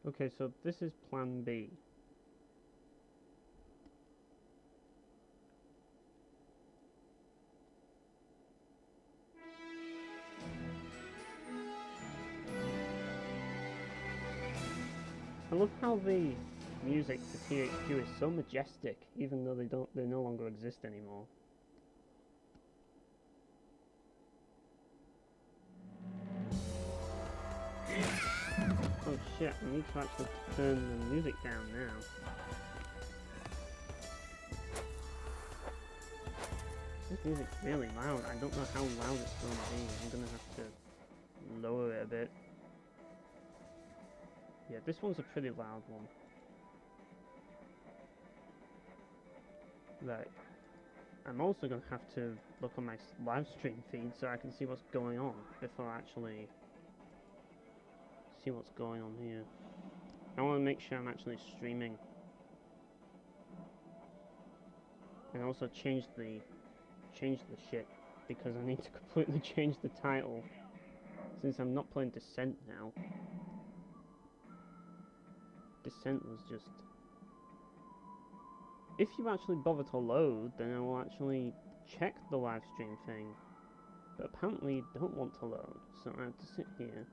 Okay, so this is plan B. I love how the music for THQ is so majestic, even though they no longer exist anymore. Oh shit, I need to actually turn the music down now. This music's really loud. I don't know how loud it's going to be. I'm gonna have to lower it a bit. Yeah, this one's a pretty loud one. Right. I'm also gonna have to look on my live stream feed so I can see what's going on before I actually see what's going on here. I want to make sure I'm actually streaming. And also change the shit because I need to completely change the title since I'm not playing Descent now. Descent was just... If you actually bother to load, then I will actually check the live stream thing. But apparently you don't want to load, so I have to sit here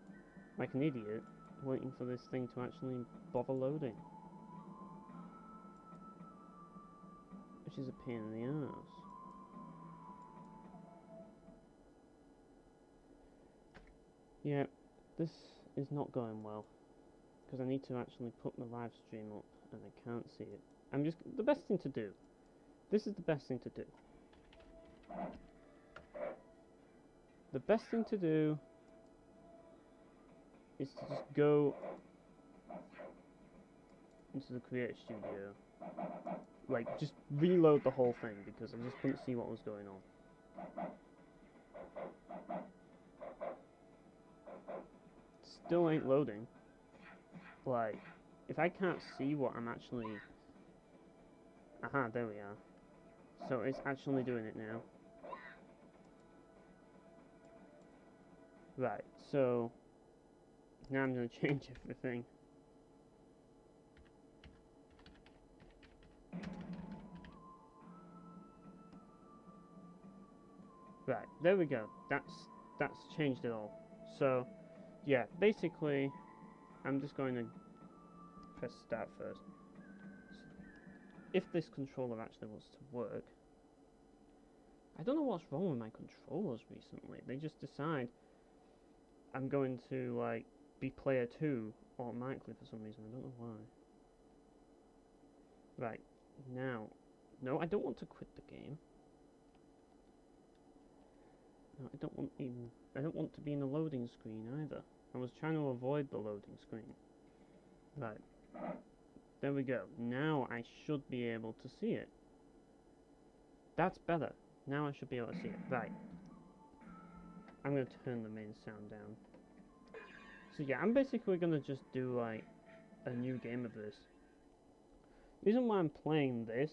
like an idiot waiting for this thing to actually bother loading. Which is a pain in the ass. Yeah, this is not going well. Because I need to actually put my live stream up and I can't see it. The best thing to do. This is the best thing to do. The best thing to do is to just go into the Creator Studio. Like, just reload the whole thing because I just couldn't see what was going on. Still ain't loading. Like, if I can't see what I'm actually... Aha, there we are. So it's actually doing it now. Right, so... Now I'm going to change everything. Right, there we go. That's changed it all. So, yeah, basically, I'm just going to press start first. If this controller actually wants to work, I don't know what's wrong with my controllers recently. They just decide I'm going to like be player 2 automatically for some reason. I don't know why. Right, now, no, I don't want to quit the game. No, I don't want to be in the loading screen either. I was trying to avoid the loading screen. Right. There we go. Now I should be able to see it. That's better. Now I should be able to see it. Right. I'm going to turn the main sound down. So yeah, I'm basically going to just do like a new game of this. The reason why I'm playing this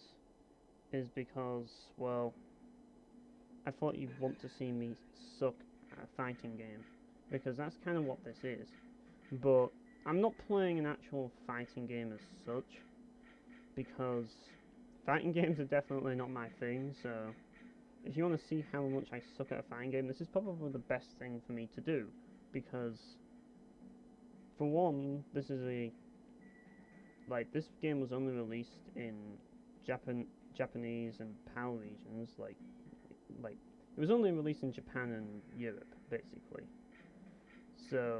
is because, well, I thought you'd want to see me suck at a fighting game. Because that's kind of what this is. But I'm not playing an actual fighting game as such. Because fighting games are definitely not my thing, so if you want to see how much I suck at a fighting game, this is probably the best thing for me to do. Because, for one, this game was only released in Japanese and PAL regions, like, it was only released in Japan and Europe, basically. So,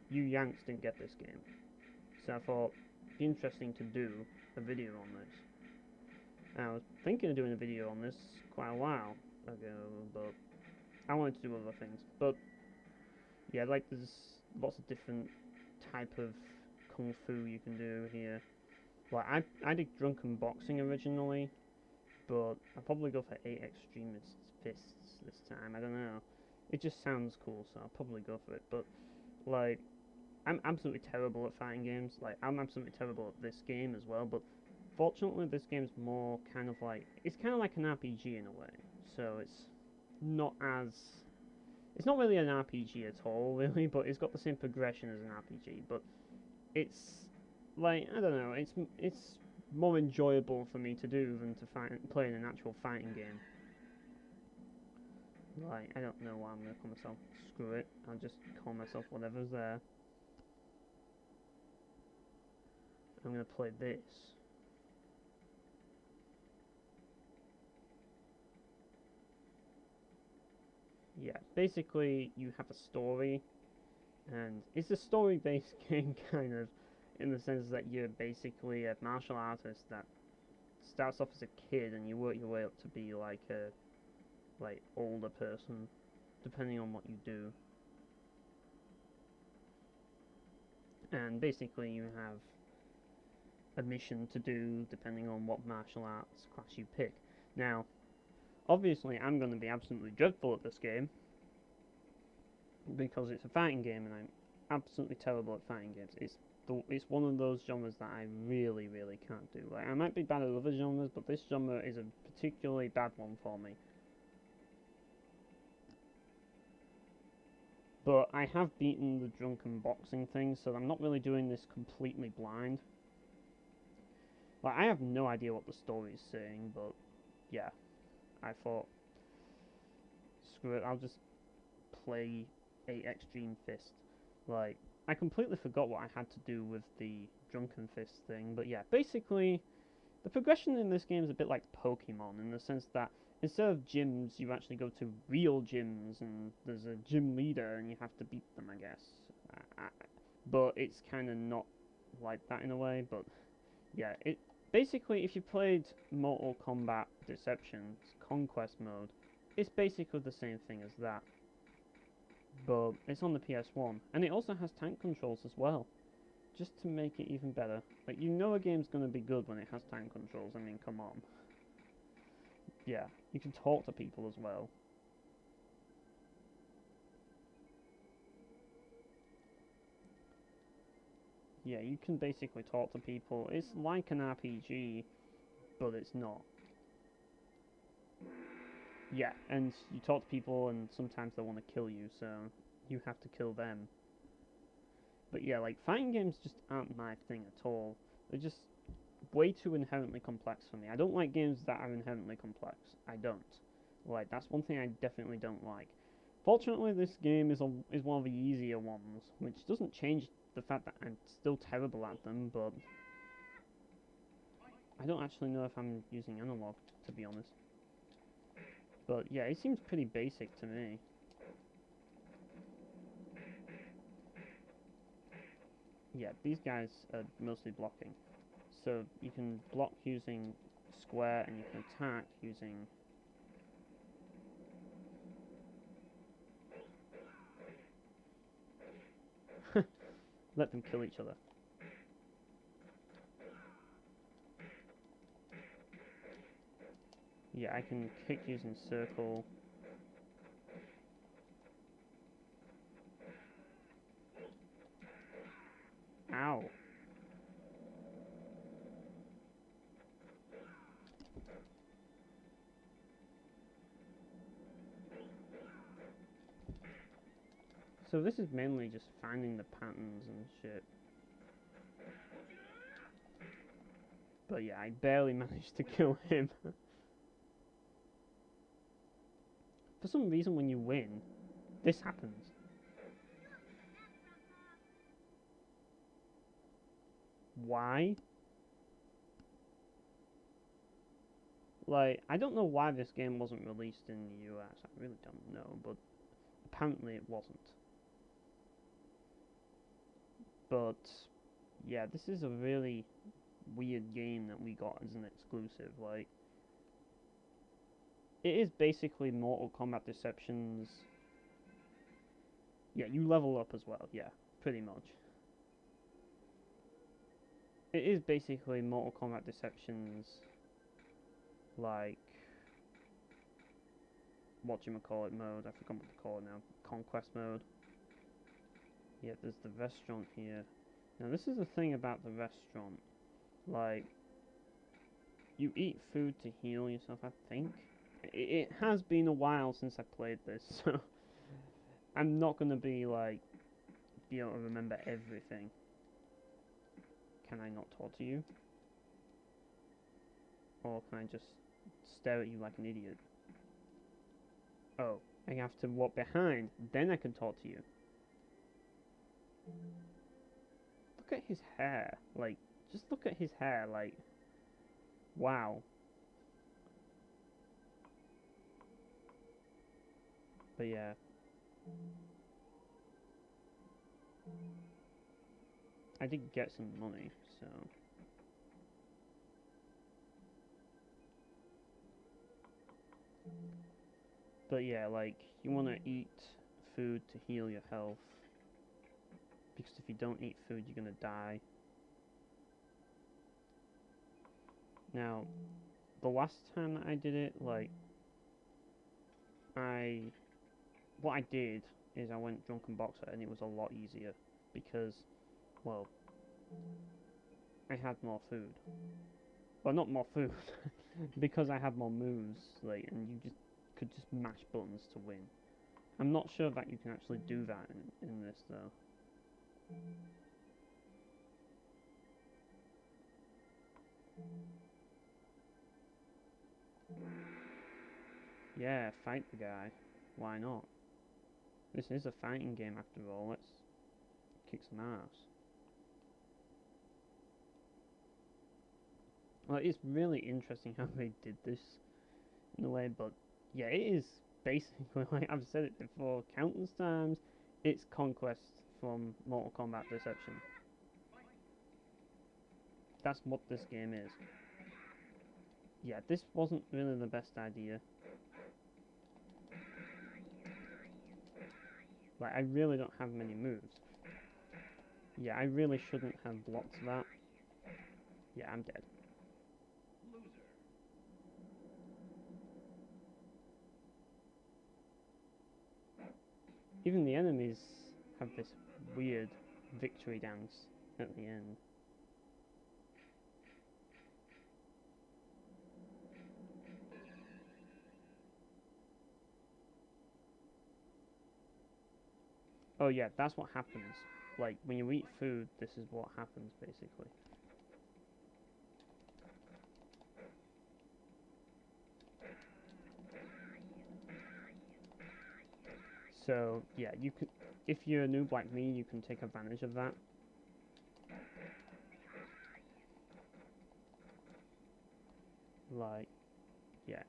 you Yanks didn't get this game. So I thought, it'd be interesting to do a video on this. And I was thinking of doing a video on this quite a while ago, but I wanted to do other things. But, yeah, like, there's lots of different type of kung fu you can do here. Like, I did drunken boxing originally, but I'll probably go for 8 extremist fists this time. I don't know. It just sounds cool, so I'll probably go for it. But, like, I'm absolutely terrible at fighting games. Like, I'm absolutely terrible at this game as well, but fortunately this game's more kind of like... It's kind of like an RPG in a way. So it's not as... It's not really an RPG at all, really, but it's got the same progression as an RPG. But it's like, I don't know, it's more enjoyable for me to do than to play in an actual fighting game. Like, I don't know what I'm gonna call myself. Screw it, I'll just call myself whatever's there. I'm gonna play this. Yeah, basically you have a story, and it's a story-based game, kind of, in the sense that you're basically a martial artist that starts off as a kid and you work your way up to be like a older person, depending on what you do. And basically you have a mission to do depending on what martial arts class you pick. Now, obviously I'm going to be absolutely dreadful at this game because it's a fighting game and I'm absolutely terrible at fighting games. It's one of those genres that I really, really can't do. Like, I might be bad at other genres, but this genre is a particularly bad one for me. But I have beaten the drunken boxing thing, so I'm not really doing this completely blind. Like, I have no idea what the story is saying, but yeah, I thought, screw it, I'll just play a Extreme Fist. Like, I completely forgot what I had to do with the Drunken Fist thing, but yeah, basically, the progression in this game is a bit like Pokemon, in the sense that instead of gyms, you actually go to real gyms, and there's a gym leader, and you have to beat them, I guess. But it's kind of not like that in a way, but yeah, it basically, if you played Mortal Kombat Deception's Conquest mode, it's basically the same thing as that. But it's on the PS1, and it also has tank controls as well, just to make it even better. Like, you know a game's gonna be good when it has tank controls, I mean, come on. Yeah, you can talk to people as well. Yeah, you can basically talk to people. It's like an RPG, but it's not. Yeah, and you talk to people and sometimes they want to kill you, so you have to kill them. But yeah, like, fighting games just aren't my thing at all. They're just way too inherently complex for me. I don't like games that are inherently complex. I don't. Like, that's one thing I definitely don't like. Fortunately, this game is one of the easier ones, which doesn't change the fact that I'm still terrible at them, but I don't actually know if I'm using analog, to be honest. But yeah, it seems pretty basic to me. Yeah, these guys are mostly blocking. So you can block using square and you can attack using... Let them kill each other. Yeah, I can kick using circle. Ow. So this is mainly just finding the patterns and shit. But yeah, I barely managed to kill him. For some reason when you win, this happens. Why? Like, I don't know why this game wasn't released in the US, I really don't know, but apparently it wasn't. But, yeah, this is a really weird game that we got as an exclusive. Like, it is basically Mortal Kombat Deceptions. Yeah, you level up as well, yeah, pretty much. It is basically Mortal Kombat Deceptions, like, whatchamacallit mode, I forgot what to call it now, Conquest mode. Yeah, there's the restaurant here. Now this is the thing about the restaurant, like, you eat food to heal yourself, I think. It has been a while since I played this, so I'm not gonna be, like, be able to remember everything. can I not talk to you? Or can I just stare at you like an idiot? Oh, I have to walk behind, then I can talk to you. Look at his hair. Like, just look at his hair. Like, wow. But yeah. I did get some money, so. But yeah, like, you want to eat food to heal your health. Because if you don't eat food, you're going to die. Now, the last time that I did it, like, what I did is I went Drunken Boxer, and it was a lot easier. Because, well, I had more food. Well, not more food. Because I had more moves, like, and you could just mash buttons to win. I'm not sure that you can actually do that in this, though. Yeah, fight the guy. Why not? This is a fighting game after all. Let's kick some ass. Well, it's really interesting how they did this in a way, but yeah, it is basically, like I've said it before countless times, it's Conquest from Mortal Kombat Deception. That's what this game is. Yeah, this wasn't really the best idea. Like, I really don't have many moves. Yeah, I really shouldn't have blocked that. Yeah, I'm dead. Even the enemies have this weird victory dance at the end. Oh yeah, that's what happens. Like, when you eat food, this is what happens, basically. So, yeah, you can, if you're a noob like me, you can take advantage of that. Like, yeah.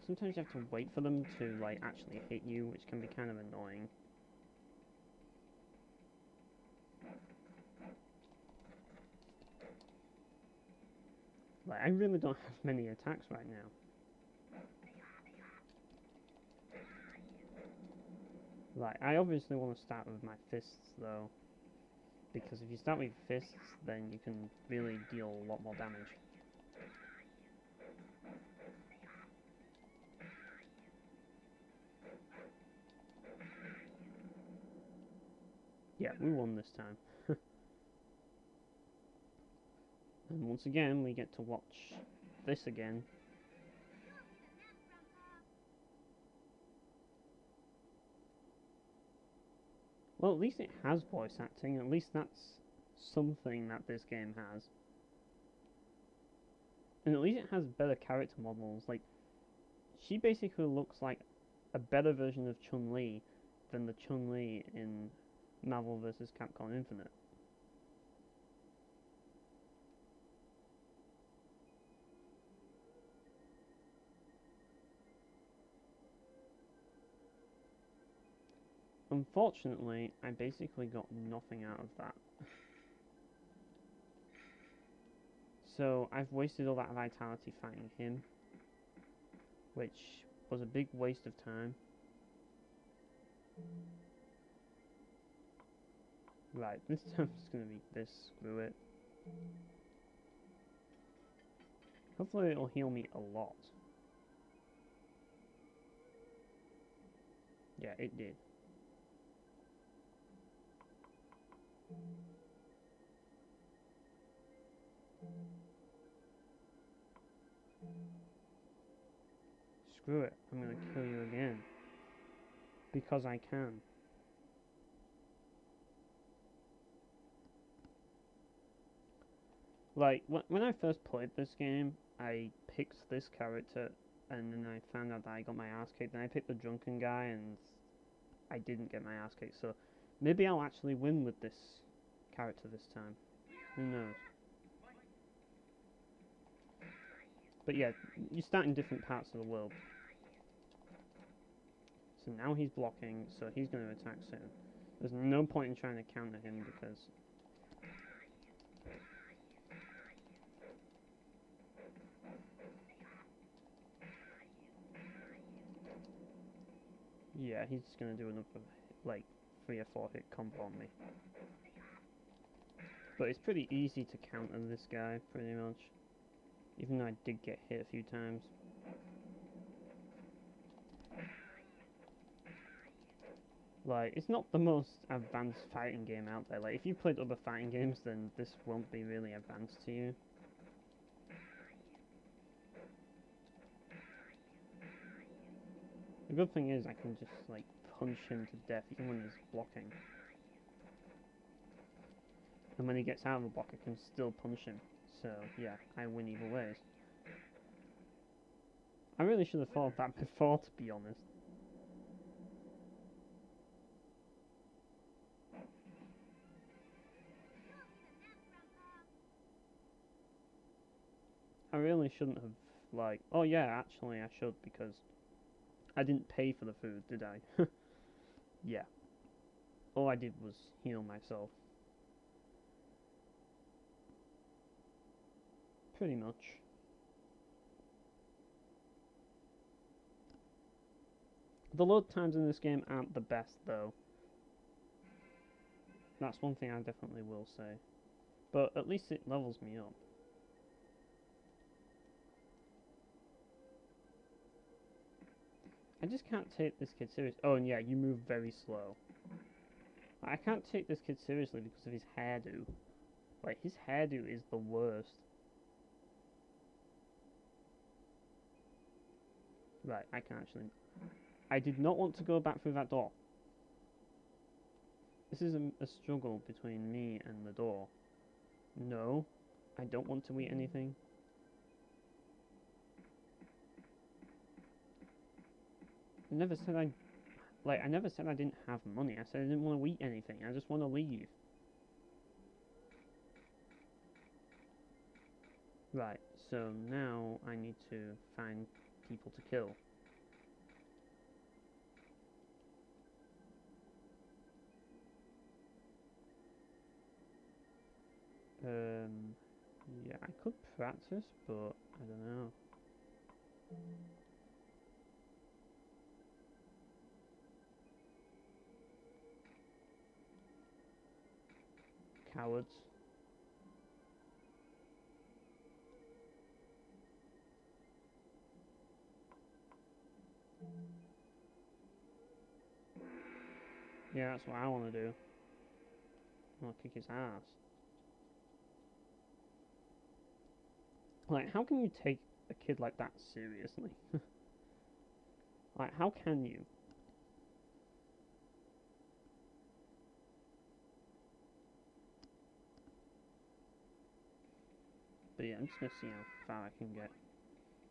Sometimes you have to wait for them to, like, actually hit you, which can be kind of annoying. Like, I really don't have many attacks right now. Like, I obviously want to start with my fists, though. Because if you start with fists, then you can really deal a lot more damage. Yeah, we won this time. And once again, we get to watch this again. Well, at least it has voice acting. At least that's something that this game has. And at least it has better character models. Like, she basically looks like a better version of Chun-Li than the Chun-Li in Marvel vs. Capcom Infinite. Unfortunately, I basically got nothing out of that. So, I've wasted all that vitality fighting him, which was a big waste of time. Right, this time it's gonna be this, screw it. Hopefully it'll heal me a lot. Yeah, it did. Screw it, I'm gonna kill you again. Because I can. Like, when I first played this game, I picked this character, and then I found out that I got my ass kicked, and I picked the drunken guy, and I didn't get my ass kicked, so maybe I'll actually win with this character this time. Who knows? But yeah, you start in different parts of the world. So now he's blocking, so he's going to attack soon. There's no point in trying to counter him because... Yeah, he's just going to do another, like, 3 or 4 hit combo on me. But it's pretty easy to counter this guy, pretty much. Even though I did get hit a few times. Like, it's not the most advanced fighting game out there. Like, if you played other fighting games, then this won't be really advanced to you. The good thing is I can just, like, punch him to death even when he's blocking. And when he gets out of the block, I can still punch him. So, yeah, I win either ways. I really should have thought of that before, to be honest. I really shouldn't have, like... Oh, yeah, actually, I should, because I didn't pay for the food, did I? Yeah. All I did was heal myself. Pretty much. The load times in this game aren't the best, though. That's one thing I definitely will say. But at least it levels me up. I just can't take this kid seriously. Oh, and yeah, you move very slow. I can't take this kid seriously because of his hairdo. Like, his hairdo is the worst. Right, I can actually... I did not want to go back through that door. This is a struggle between me and the door. No, I don't want to eat anything. I never said I never said I didn't have money. I said I didn't want to eat anything. I just want to leave. Right, so now I need to find people to kill. Yeah, I could practice, but I don't know. Cowards. Yeah, that's what I want to do. I want to kick his ass. Like, how can you take a kid like that seriously? Like, how can you? But yeah, I'm just gonna see how far I can get.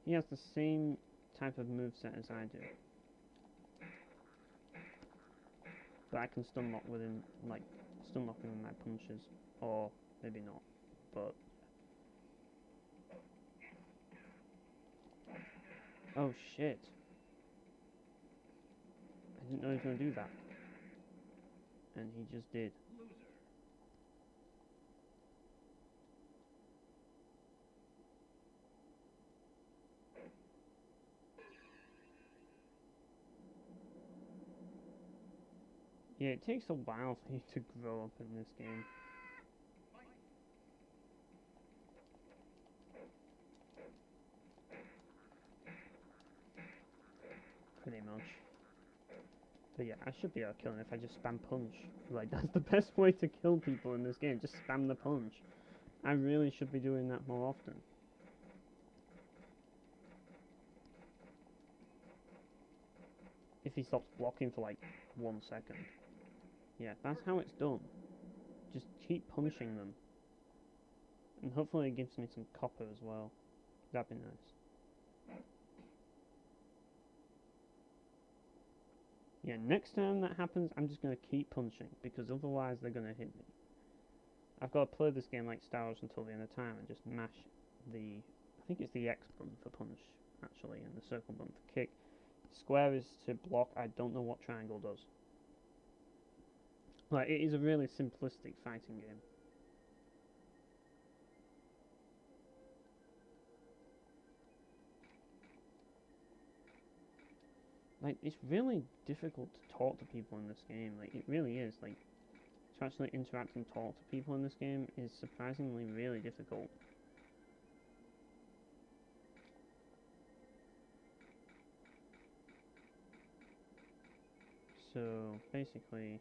He has the same type of moveset as I do. But I can stun lock within, like, stun lock within my punches. Or maybe not. But... Oh shit. I didn't know he was gonna do that. And he just did. Yeah, it takes a while for you to grow up in this game. Pretty much. But yeah, I should be able to kill him if I just spam punch. Like, that's the best way to kill people in this game, just spam the punch. I really should be doing that more often. If he stops blocking for like 1 second. Yeah, that's how it's done. Just keep punching them. And hopefully it gives me some copper as well. That'd be nice. Yeah, next time that happens, I'm just going to keep punching, because otherwise they're going to hit me. I've got to play this game like Star Wars until the end of time and just mash the... I think it's the X button for punch, actually, and the circle button for kick. Square is to block. I don't know what triangle does. Like, it is a really simplistic fighting game. Like, it's really difficult to talk to people in this game. Like, it really is. Like, to actually interact and talk to people in this game is surprisingly really difficult. So, basically...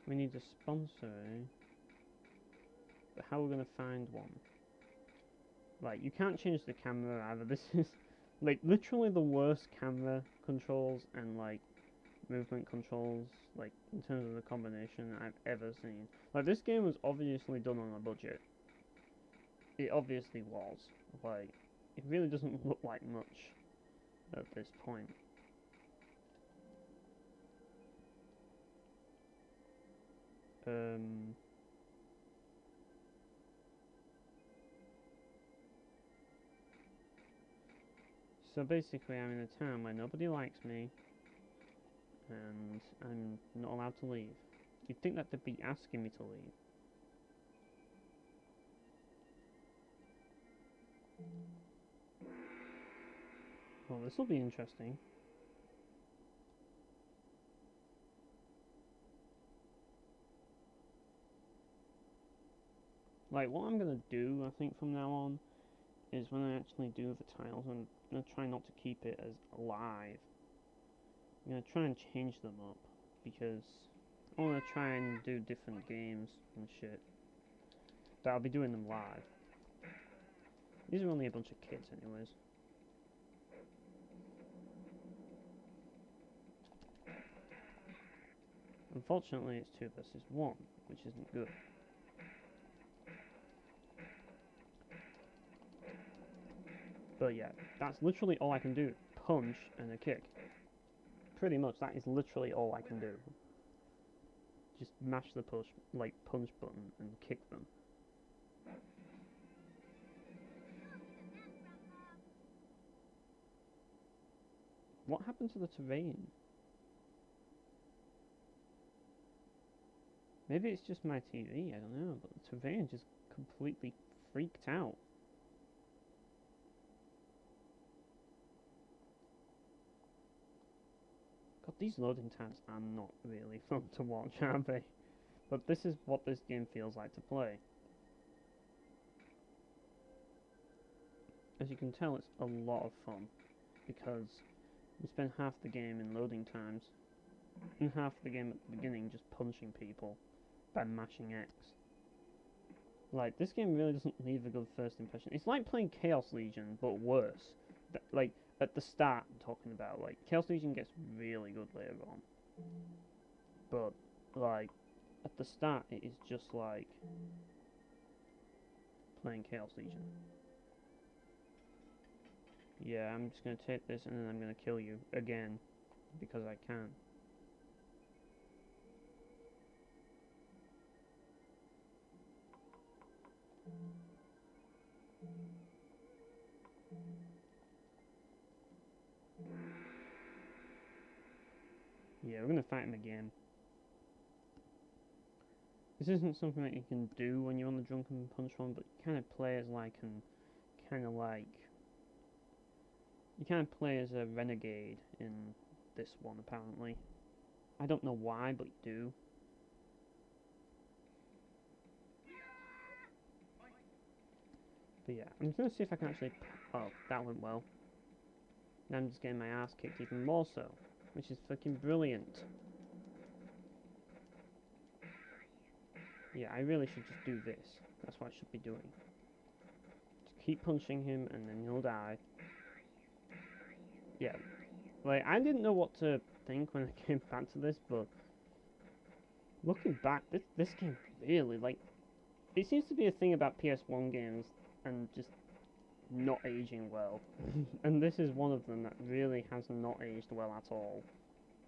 we need a sponsor, but how are we going to find one? Like, you can't change the camera either. This is, like, literally the worst camera controls and, like, movement controls, like, in terms of the combination I've ever seen. Like, this game was obviously done on a budget. It obviously was. Like, it really doesn't look like much at this point. So basically I'm in a town where nobody likes me, and I'm not allowed to leave. You'd think that they'd be asking me to leave. Well, this will be interesting. Like, what I'm gonna do, I think, from now on, is when I actually do the tiles, I'm gonna try not to keep it as live. I'm gonna try and change them up, because I wanna try and do different games and shit. But I'll be doing them live. These are only a bunch of kids anyways. Unfortunately, it's 2 versus 1, which isn't good. But yeah, that's literally all I can do. Punch and a kick. Pretty much, that is literally all I can do. Just mash the punch button and kick them. What happened to the terrain? Maybe it's just my TV, I don't know, but the terrain just completely freaked out. God, these loading times are not really fun to watch, are they? But this is what this game feels like to play. As you can tell, it's a lot of fun, because you spend half the game in loading times, and half the game at the beginning just punching people by mashing X. Like, this game really doesn't leave a good first impression. It's like playing Chaos Legion, but worse. Like, at the start, I'm talking about, like, Chaos Legion gets really good later on. But, like, at the start, it is just like playing Chaos Legion. Yeah, I'm just gonna take this and then I'm gonna kill you again, because I can. Yeah, we're gonna fight him again. This isn't something that you can do when you're on the Drunken Punch one, but you kind of play as like you kind of play as a renegade in this one, apparently. I don't know why, but you do. But yeah, I'm just gonna see if I can actually... Oh, that went well. Now I'm just getting my ass kicked even more so, which is fucking brilliant. Yeah, I really should just do this. That's what I should be doing. Just keep punching him and then he'll die. Yeah, Like, I didn't know what to think when I came back to this, but looking back, this game really, like, it seems to be a thing about PS1 games and just not aging well. And this is one of them that really has not aged well at all.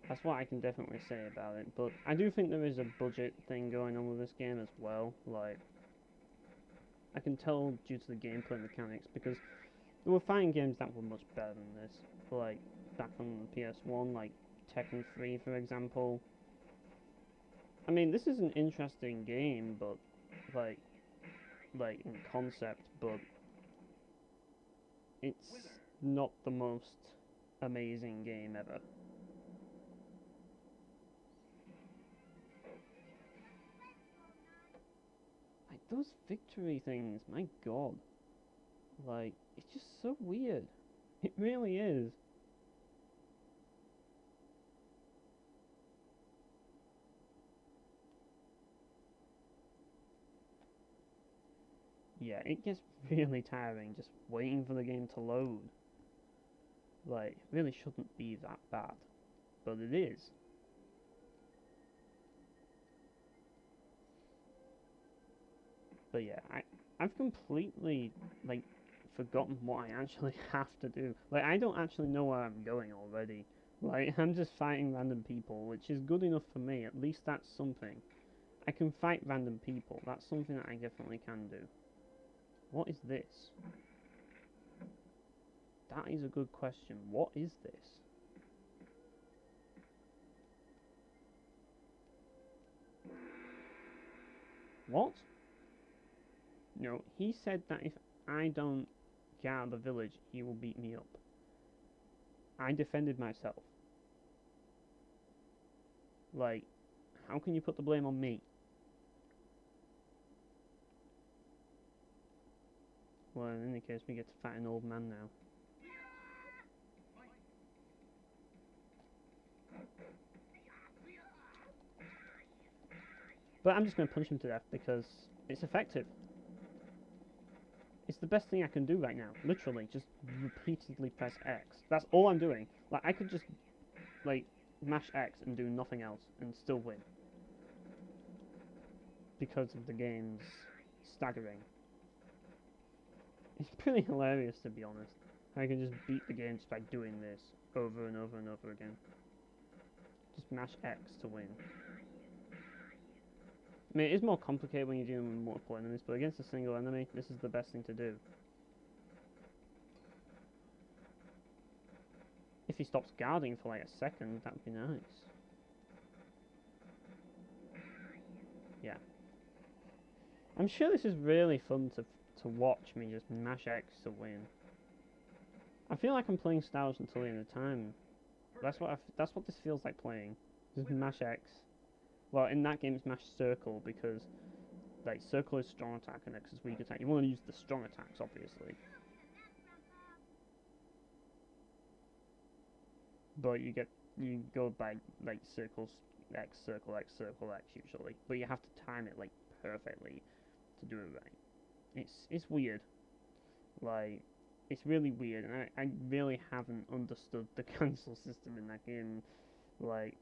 That's what I can definitely say about it, but I do think there is a budget thing going on with this game as well. Like, I can tell due to the gameplay mechanics, because there were fighting games that were much better than this. Like, back on the PS1, like Tekken 3, for example. I mean, this is an interesting game, but, like, in concept, but it's not the most amazing game ever. Like, those victory things, my god. Like, it's just so weird. It really is. Yeah, it gets really tiring just waiting for the game to load. Like, it really shouldn't be that bad, but it is. But yeah, I've completely, like, forgotten what I actually have to do. Like, I don't actually know where I'm going already. Like, I'm just fighting random people, which is good enough for me. At least that's something. I can fight random people. That's something that I definitely can do. What is this? That is a good question. What is this? What? No, he said that if I don't get out of the village, he will beat me up. I defended myself. Like, how can you put the blame on me? Well, in any case, we get to fight an old man now. But I'm just going to punch him to death because it's effective. It's the best thing I can do right now. Literally, just repeatedly press X. That's all I'm doing. Like, I could just, like, mash X and do nothing else and still win. Because of the game's staggering. It's pretty hilarious, to be honest. I can just beat the game just by doing this over and over and over again. Just mash X to win. I mean, it is more complicated when you're dealing with multiple enemies, but against a single enemy, this is the best thing to do. If he stops guarding for like a second, that would be nice. Yeah. I'm sure this is really fun to watch me just mash X to win. I feel like I'm playing Star Wars until the end of time. That's what this feels like playing. Just mash X. Well, in that game it's mash circle because like circle is strong attack and X is weak attack. You want to use the strong attacks, obviously. But you go by like circle X usually. But you have to time it like perfectly to do it right. It's weird. Like, it's really weird, and I really haven't understood the cancel system in that game, like,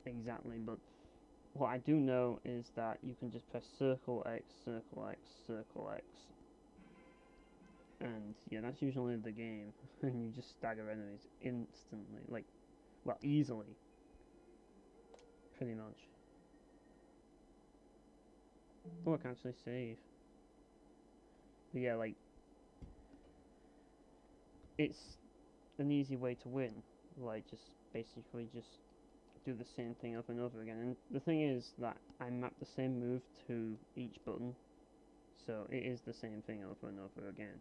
exactly, but what I do know is that you can just press circle X, circle X, circle X, and yeah, that's usually the game, and you just stagger enemies instantly, like, well, easily, pretty much. Oh, I can actually save. But yeah, like, it's an easy way to win, like, just basically just do the same thing over and over again. And the thing is that I map the same move to each button, so it is the same thing over and over again.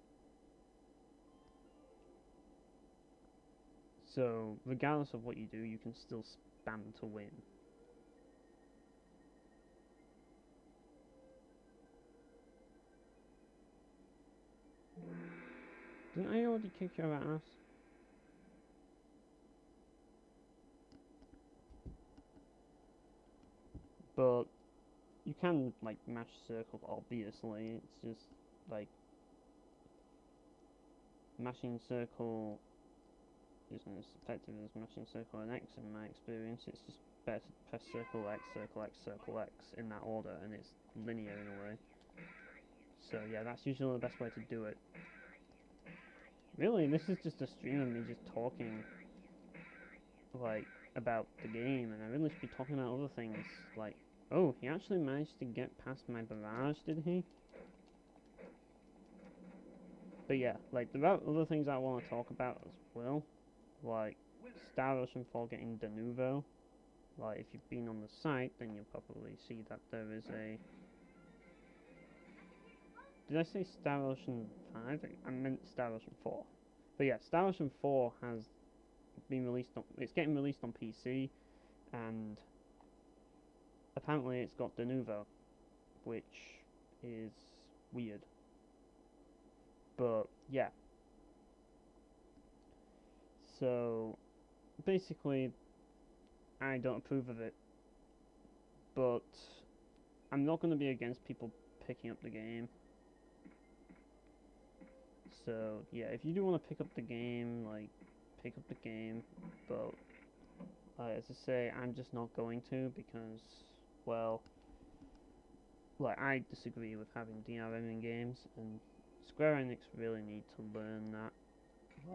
So regardless of what you do, you can still spam to win. Didn't I already kick your ass? But you can like mash circle, obviously. It's just like mashing circle isn't as effective as mashing circle and X in my experience. It's just better to press circle X, circle X, circle X in that order, and it's linear in a way. So yeah, that's usually the best way to do it. Really, this is just a stream of me just talking, like, about the game, and I really should be talking about other things, like, oh, he actually managed to get past my barrage, did he? But yeah, like, there are other things I want to talk about as well, like Star Ocean 4 getting de novo. Like, if you've been on the site, then you'll probably see that there is a... Did I say Star Ocean 5? I meant Star Ocean 4. But yeah, Star Ocean 4 has been released on... It's getting released on PC, and apparently it's got de novo, which is weird. But yeah. So basically, I don't approve of it, but I'm not going to be against people picking up the game. So yeah, if you do want to pick up the game, like, pick up the game, but as I say, I'm just not going to, because, well, like, I disagree with having DRM in games, and Square Enix really need to learn that.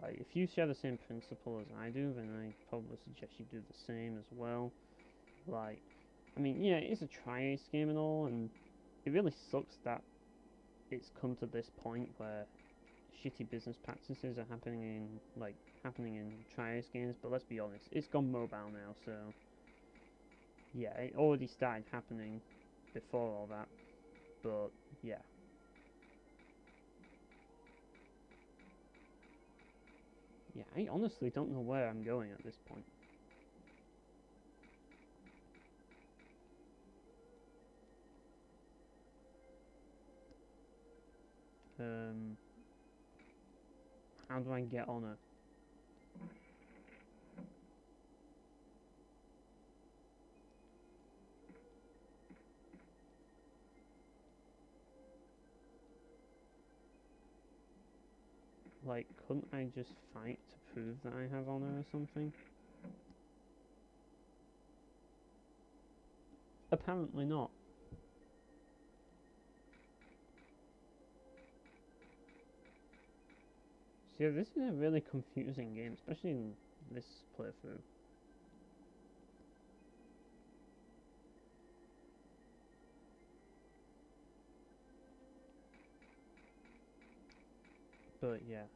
Like, if you share the same principle as I do, then I probably suggest you do the same as well. Like, I mean, yeah, it is a Tri-Ace game and all, and it really sucks that it's come to this point where shitty business practices are happening in Tri-Ace games, but let's be honest, it's gone mobile now, so yeah, it already started happening before all that, but yeah. Yeah, I honestly don't know where I'm going at this point. How do I get on her? Like, couldn't I just fight to prove that I have honor or something? Apparently not. So yeah, this is a really confusing game, especially in this playthrough. But yeah.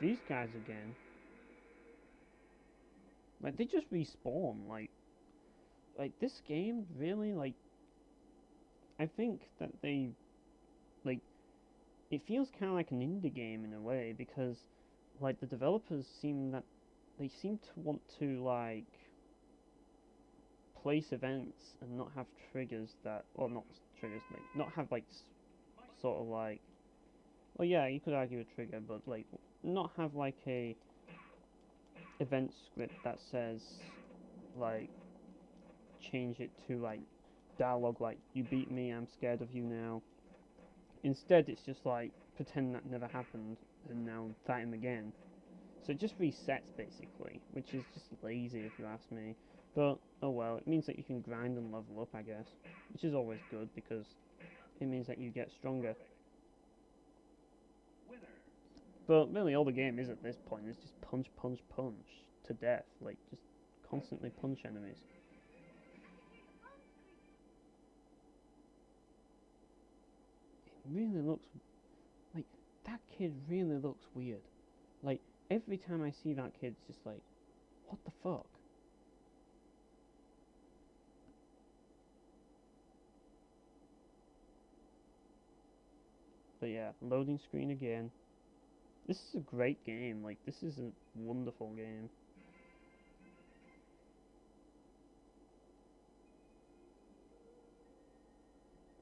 These guys again. Like, they just respawn, like this game really, like, I think that they, like, it feels kind of like an indie game in a way, because, like, the developers seem to want to, like, place events and not have triggers that, or not triggers, like, not have, like, sort of like, well, yeah, you could argue a trigger, but, like, not have, like, a event script that says, like, change it to, like, dialogue like, you beat me, I'm scared of you now. Instead, it's just like, pretend that never happened, and now fight him again. So it just resets, basically, which is just lazy if you ask me. But, oh well, it means that you can grind and level up, I guess. Which is always good, because it means that you get stronger. But really, all the game is at this point is just punch, punch, punch to death. Like, just constantly punch enemies. It really looks... Like, that kid really looks weird. Like, every time I see that kid, it's just like, what the fuck? But yeah, loading screen again. This is a great game, like, this is a wonderful game.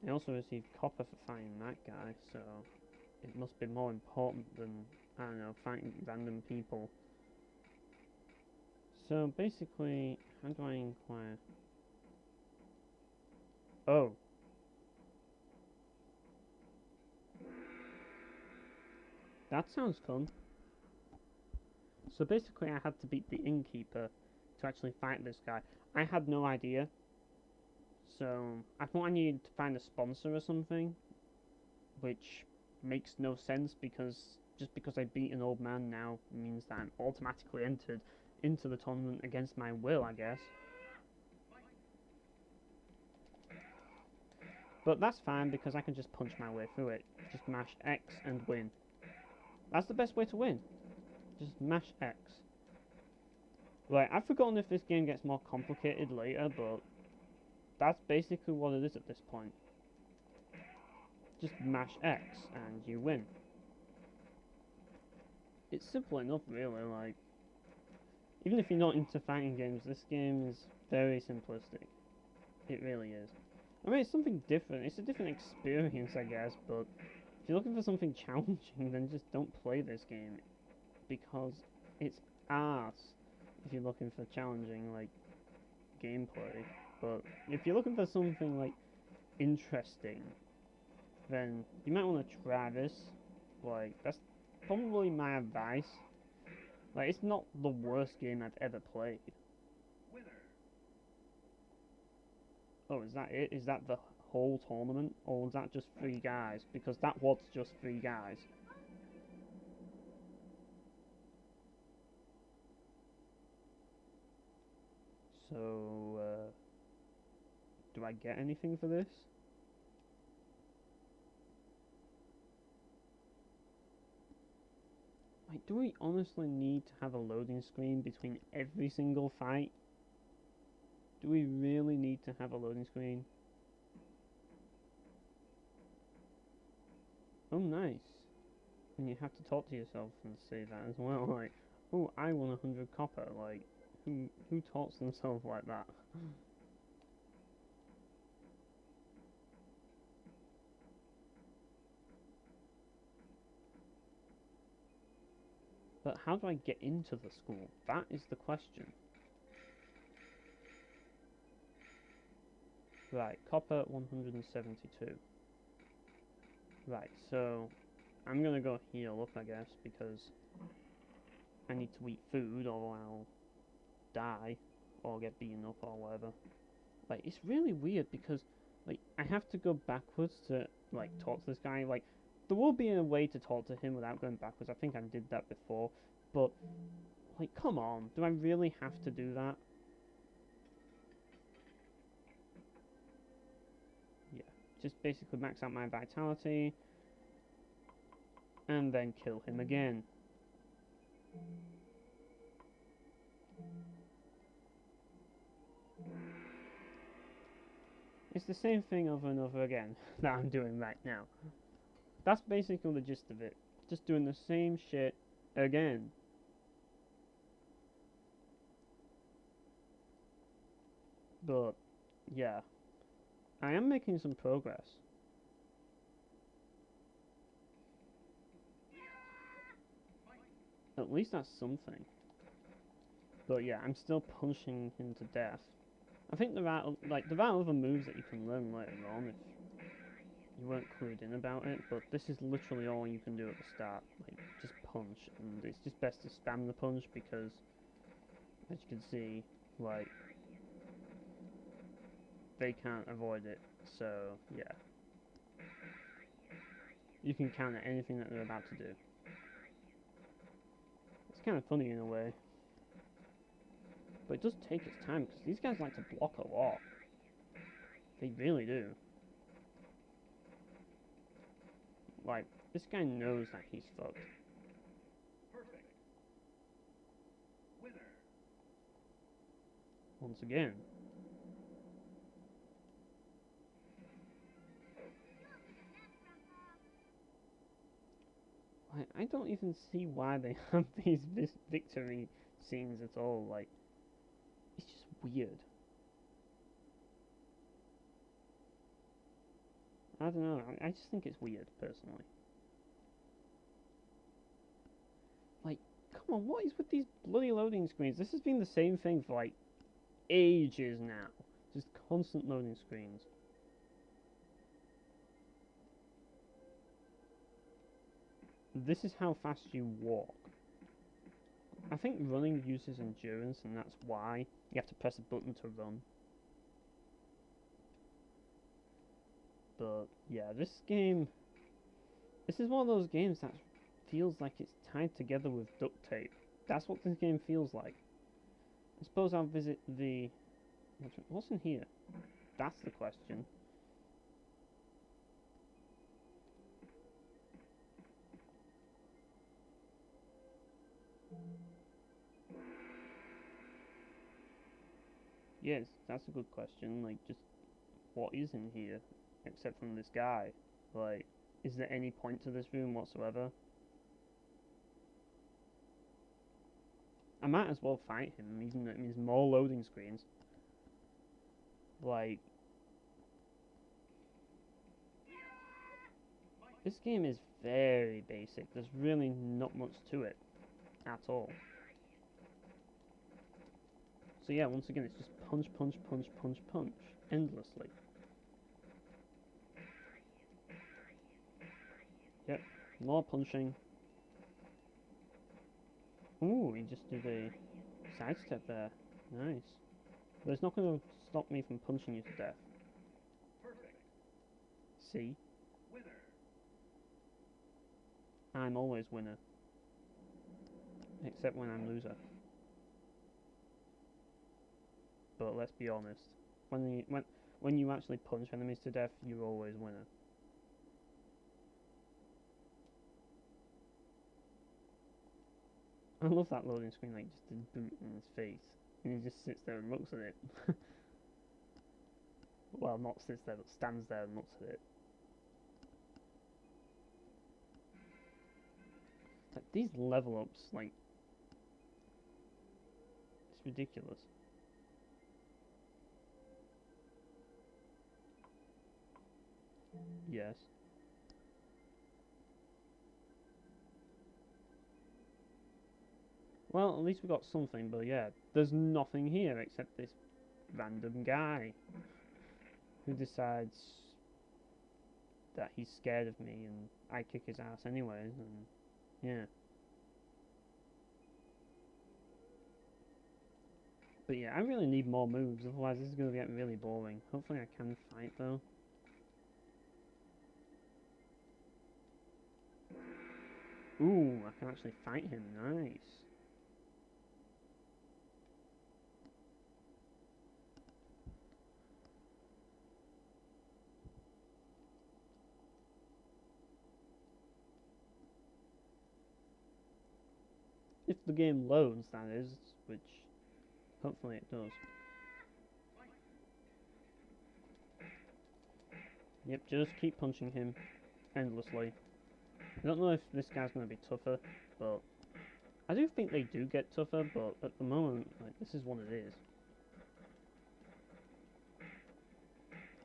I also received copper for fighting that guy, so it must be more important than, I don't know, fighting random people. So basically, how do I inquire? Oh. That sounds fun. So basically I had to beat the innkeeper to actually fight this guy. I had no idea. So I thought I needed to find a sponsor or something, which makes no sense because just because I beat an old man now means that I'm automatically entered into the tournament against my will, I guess. But that's fine because I can just punch my way through it. Just mash X and win. That's the best way to win. Just mash X. Right, I've forgotten if this game gets more complicated later, but that's basically what it is at this point. Just mash X and you win. It's simple enough, really. Like, even if you're not into fighting games, this game is very simplistic. It really is. I mean, it's something different. It's a different experience, I guess, but if you're looking for something challenging, then just don't play this game, because it's arse if you're looking for challenging, like, gameplay. But if you're looking for something, like, interesting, then you might want to try this. Like, that's probably my advice. Like, it's not the worst game I've ever played. Oh, is that it? Is that the whole tournament? Or was that just 3 guys? Because that was just 3 guys. So, do I get anything for this? Like, do we honestly need to have a loading screen between every single fight? Do we really need to have a loading screen? Oh, nice. And you have to talk to yourself and say that as well. Like, oh, I won 100 copper. Like, who talks to themselves like that? But how do I get into the school? That is the question. Right, copper 172. Right, so I'm gonna go heal up, I guess, because I need to eat food or I'll die or get beaten up or whatever. Like, it's really weird because, like, I have to go backwards to, like, talk to this guy. Like, there will be a way to talk to him without going backwards. I think I did that before. But, like, come on. Do I really have to do that? Yeah. Just basically max out my vitality. And then kill him again. It's the same thing over and over again that I'm doing right now. That's basically the gist of it. Just doing the same shit again. But, yeah. I am making some progress. At least that's something. But yeah, I'm still punching him to death. I think there are other moves that you can learn later on if you weren't clued in about it, but this is literally all you can do at the start. Like, just punch, and it's just best to spam the punch because, as you can see, like, they can't avoid it, so yeah. You can counter anything that they're about to do. It's kind of funny in a way. But it does take its time, because these guys like to block a lot. They really do. Like, this guy knows that he's fucked. Perfect. Winner. Once again. I don't even see why they have these victory scenes at all. Like, it's just weird. I don't know. I just think it's weird, personally. Like, come on, what is with these bloody loading screens? This has been the same thing for, like, ages now. Just constant loading screens. this is how fast you walk. I think running uses endurance, and that's why you have to press a button to run. But yeah, this game, this is one of those games that feels like it's tied together with duct tape. That's what this game feels like. I suppose I'll visit the... What's in here? That's the question. Yes, that's a good question. Like, just what is in here? Except from this guy. Like, is there any point to this room whatsoever? I might as well fight him, even though it means more loading screens. Like, this game is very basic. There's really not much to it at all. So yeah, once again, it's just punch, punch, punch, punch, punch, endlessly. Yep, more punching. Ooh, he just did a sidestep there. Nice. But it's not going to stop me from punching you to death. See? I'm always winner. Except when I'm loser. But let's be honest. When you actually punch enemies to death, you're always winner. I love that loading screen, like just a boot in his face. And he just sits there and looks at it. Well, not sits there, but stands there and looks at it. Like, these level ups, like... It's ridiculous. Yes. Well, at least we got something, but yeah, there's nothing here except this random guy who decides that he's scared of me and I kick his ass anyways, and yeah. But yeah, I really need more moves, otherwise this is going to get really boring. Hopefully I can fight though. Ooh, I can actually fight him, nice. If the game loads, that is, which hopefully it does. Yep, just keep punching him endlessly. I don't know if this guy's going to be tougher, but I do think they do get tougher, but at the moment, like, this is what it is.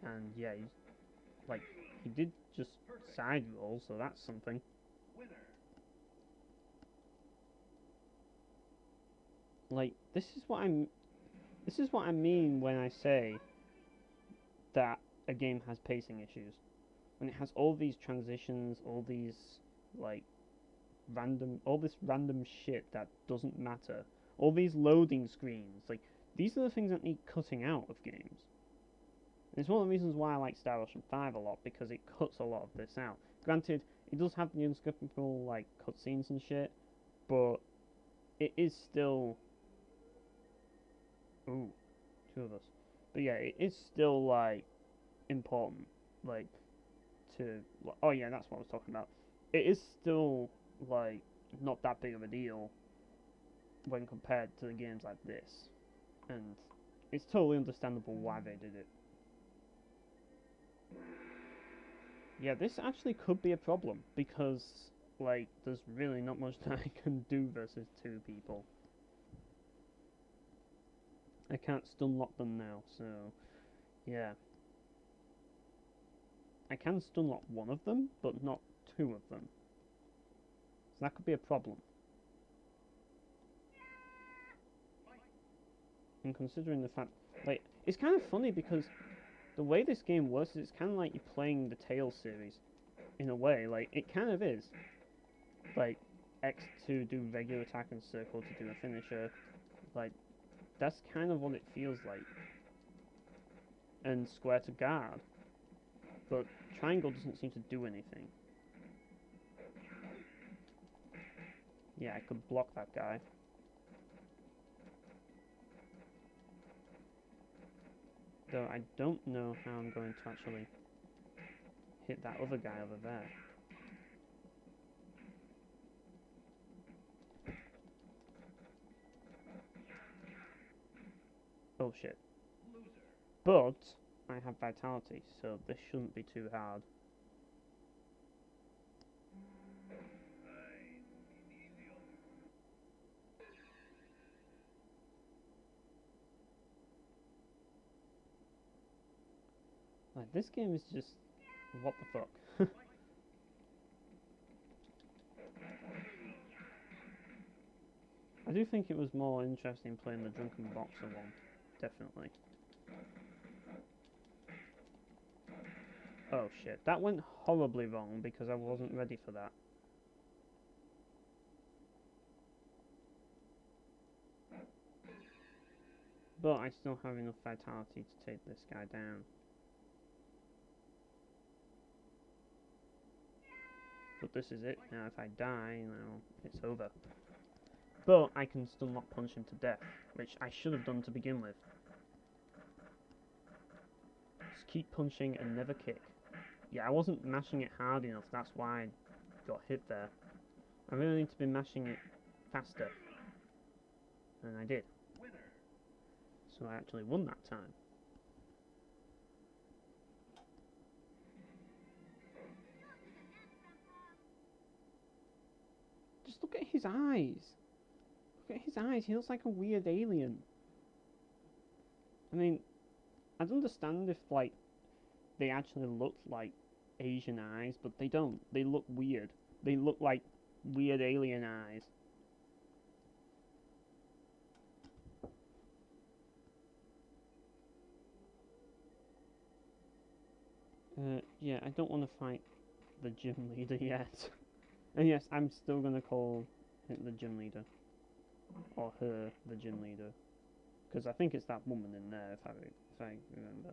And yeah, he's, like, he did just side roll, so that's something. Like, this is what I mean when I say that a game has pacing issues. When it has all these transitions, all these, like, all this random shit that doesn't matter. All these loading screens, like, these are the things that need cutting out of games. And it's one of the reasons why I like Star Ocean 5 a lot, because it cuts a lot of this out. Granted, it does have the unskippable, like, cutscenes and shit, but it is still... Ooh, two of us. But yeah, it is still, like, important, like, to... Oh yeah, that's what I was talking about. It is still, like, not that big of a deal when compared to the games like this. And it's totally understandable why they did it. Yeah, this actually could be a problem, because, like, there's really not much that I can do versus two people. I can't stun lock them now, so, yeah. I can stun lock one of them, but not two of them. So that could be a problem. And considering the fact, like, it's kind of funny because the way this game works is it's kind of like you're playing the Tales series, in a way. Like, it kind of is. like X to do regular attack and circle to do a finisher. Like, that's kind of what it feels like. And square to guard. But triangle doesn't seem to do anything. Yeah, I could block that guy. Though I don't know how I'm going to actually hit that other guy over there. Oh shit. But I have vitality, so this shouldn't be too hard. Like, this game is just... what the fuck? I do think it was more interesting playing the Drunken Boxer one. Definitely. Oh shit, that went horribly wrong because I wasn't ready for that. But I still have enough vitality to take this guy down. But this is it. Now if I die, it's over. But I can still not punch him to death, which I should have done to begin with. Just keep punching and never kick. Yeah, I wasn't mashing it hard enough, that's why I got hit there. I really need to be mashing it faster. And I did. So I actually won that time. Just look at his eyes. Look at his eyes, he looks like a weird alien. I mean, I'd understand if, like, they actually looked like Asian eyes, but they don't. They look weird. They look like weird alien eyes. Yeah, I don't want to fight the gym leader yet. And yes, I'm still going to call it the gym leader. Or her, the gym leader. Because I think it's that woman in there, if I remember.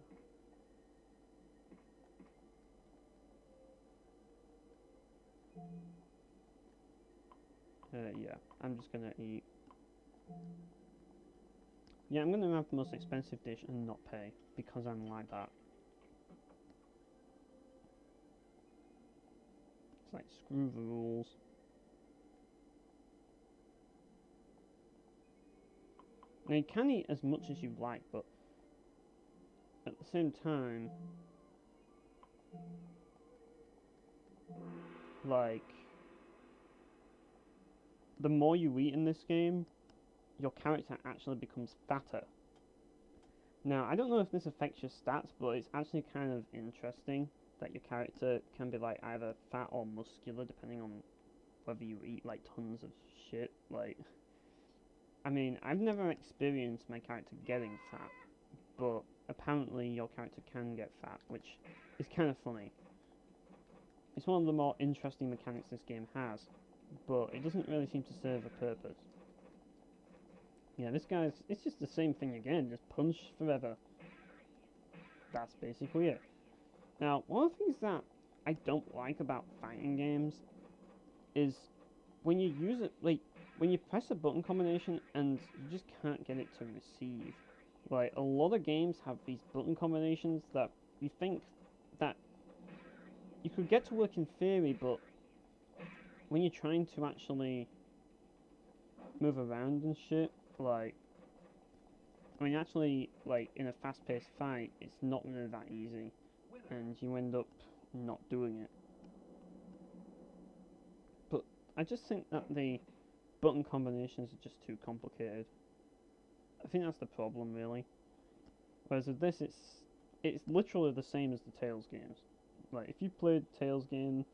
Yeah, I'm just going to eat. Yeah, I'm going to have the most expensive dish and not pay, because I'm like that. It's like, screw the rules. Now, you can eat as much as you like, but at the same time, like, the more you eat in this game, your character actually becomes fatter. Now, I don't know if this affects your stats, but it's actually kind of interesting that your character can be, like, either fat or muscular, depending on whether you eat, like, tons of shit. Like, I mean, I've never experienced my character getting fat, but apparently your character can get fat, which is kind of funny. It's one of the more interesting mechanics this game has, but it doesn't really seem to serve a purpose. Yeah, this guy's... it's just the same thing again, just punch forever. That's basically it. Now, one of the things that I don't like about fighting games is when you use it, like, when you press a button combination and you just can't get it to receive. Like, a lot of games have these button combinations that you think that you could get to work in theory, but when you're trying to actually move around and shit, like, I mean, actually, like, in a fast-paced fight, it's not really that easy, and you end up not doing it. But I just think that the button combinations are just too complicated. I think that's the problem, really. Whereas with this, it's literally the same as the Tales games. Like, if you played Tales game,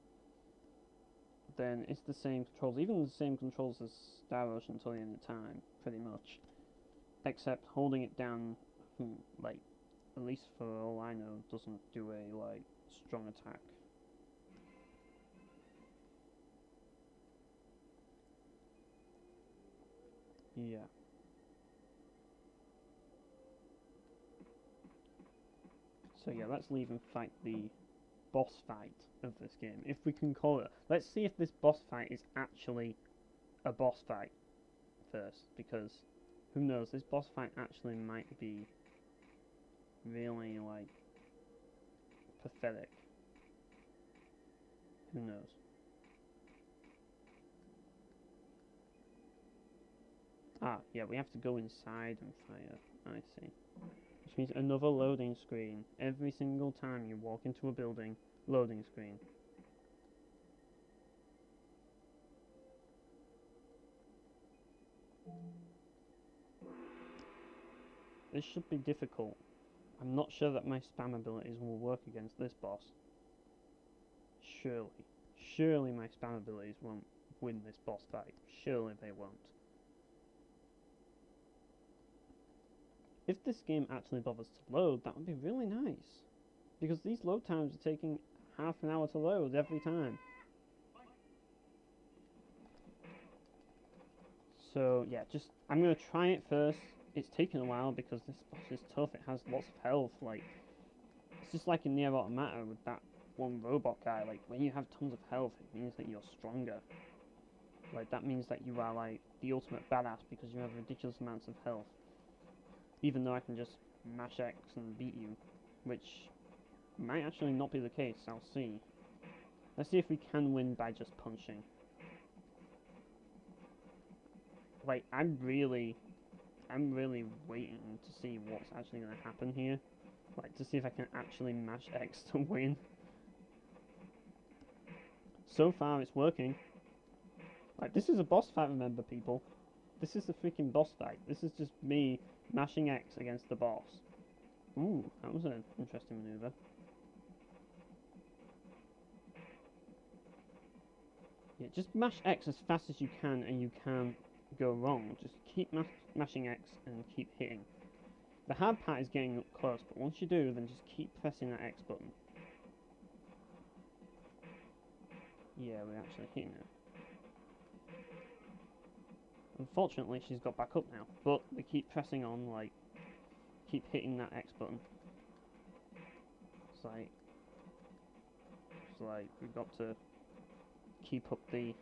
then it's the same controls, even the same controls as Star Ocean until the end of time, pretty much. Except holding it down, like, at least for all I know, doesn't do a, like, strong attack. Yeah. So yeah, let's leave and fight the boss fight of this game, if we can call it. Let's see if this boss fight is actually a boss fight first, because who knows, this boss fight actually might be really, like, pathetic. Who knows? Ah, yeah, we have to go inside and fire. I see. Which means another loading screen. Every single time you walk into a building, loading screen. This should be difficult. I'm not sure that my spam abilities will work against this boss. Surely. Surely my spam abilities won't win this boss fight. Surely they won't. If this game actually bothers to load, that would be really nice. Because these load times are taking half an hour to load every time. So yeah, I'm gonna try it first. It's taken a while because this boss is tough. It has lots of health. Like, it's just like in Nier Automata with that one robot guy. Like, when you have tons of health, it means that you're stronger. Like, that means that you are like the ultimate badass because you have ridiculous amounts of health. Even though I can just mash X and beat you, which might actually not be the case. I'll see. Let's see if we can win by just punching. Like, I'm really waiting to see what's actually going to happen here. Like, to see if I can actually mash X to win. So far, it's working. Like, this is a boss fight, remember, people. This is the freaking boss fight. This is just me mashing X against the boss. Ooh, that was an interesting maneuver. Yeah, just mash X as fast as you can and you can't go wrong. Just keep mashing X and keep hitting. The hard part is getting up close, but once you do, then just keep pressing that X button. Yeah, we're actually hitting it. Unfortunately, she's got back up now, but we keep pressing on, like, keep hitting that X button. It's like we've got to keep up the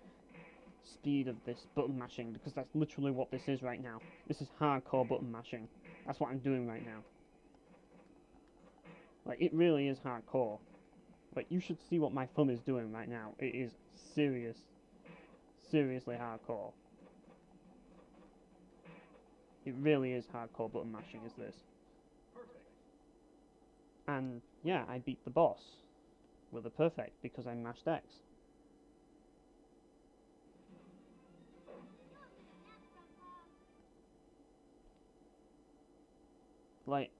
speed of this button mashing, because that's literally what this is right now. This is hardcore button mashing. That's what I'm doing right now. Like, it really is hardcore. Like, you should see what my thumb is doing right now. It is seriously hardcore. It really is hardcore button mashing, is this. And yeah, I beat the boss with a perfect because I mashed X. Like,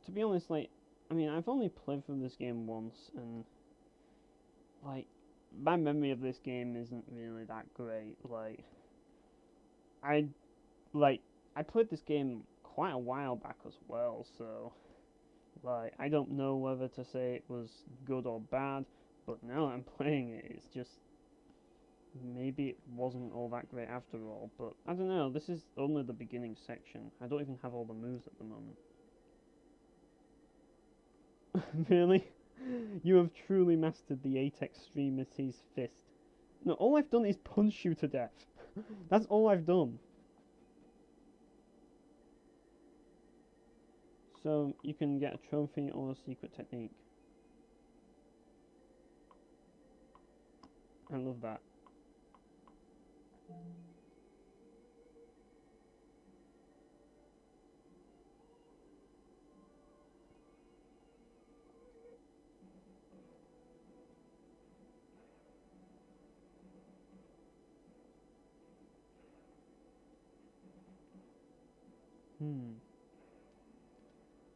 to be honest, like, I mean, I've only played through this game once, and like, my memory of this game isn't really that great. I like I played this game quite a while back as well, so like, I don't know whether to say it was good or bad, but now that I'm playing it, it's just maybe it wasn't all that great after all. But I don't know, this is only the beginning section. I don't even have all the moves at the moment. Really? You have truly mastered the 8 Extremities Fist. No, all I've done is punch you to death. That's all I've done. So, you can get a trophy or a secret technique. I love that.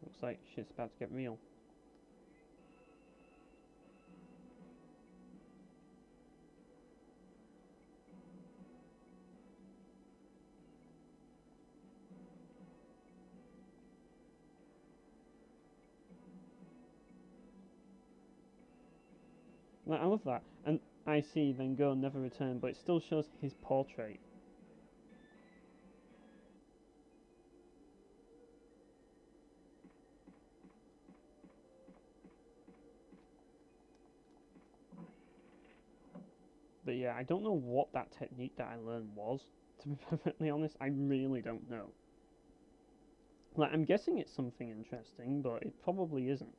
Looks like shit's about to get real. Like, I love that. And I see, then go, never return, but it still shows his portrait. But yeah, I don't know what that technique that I learned was, to be perfectly honest. I really don't know. Like, I'm guessing it's something interesting, but it probably isn't.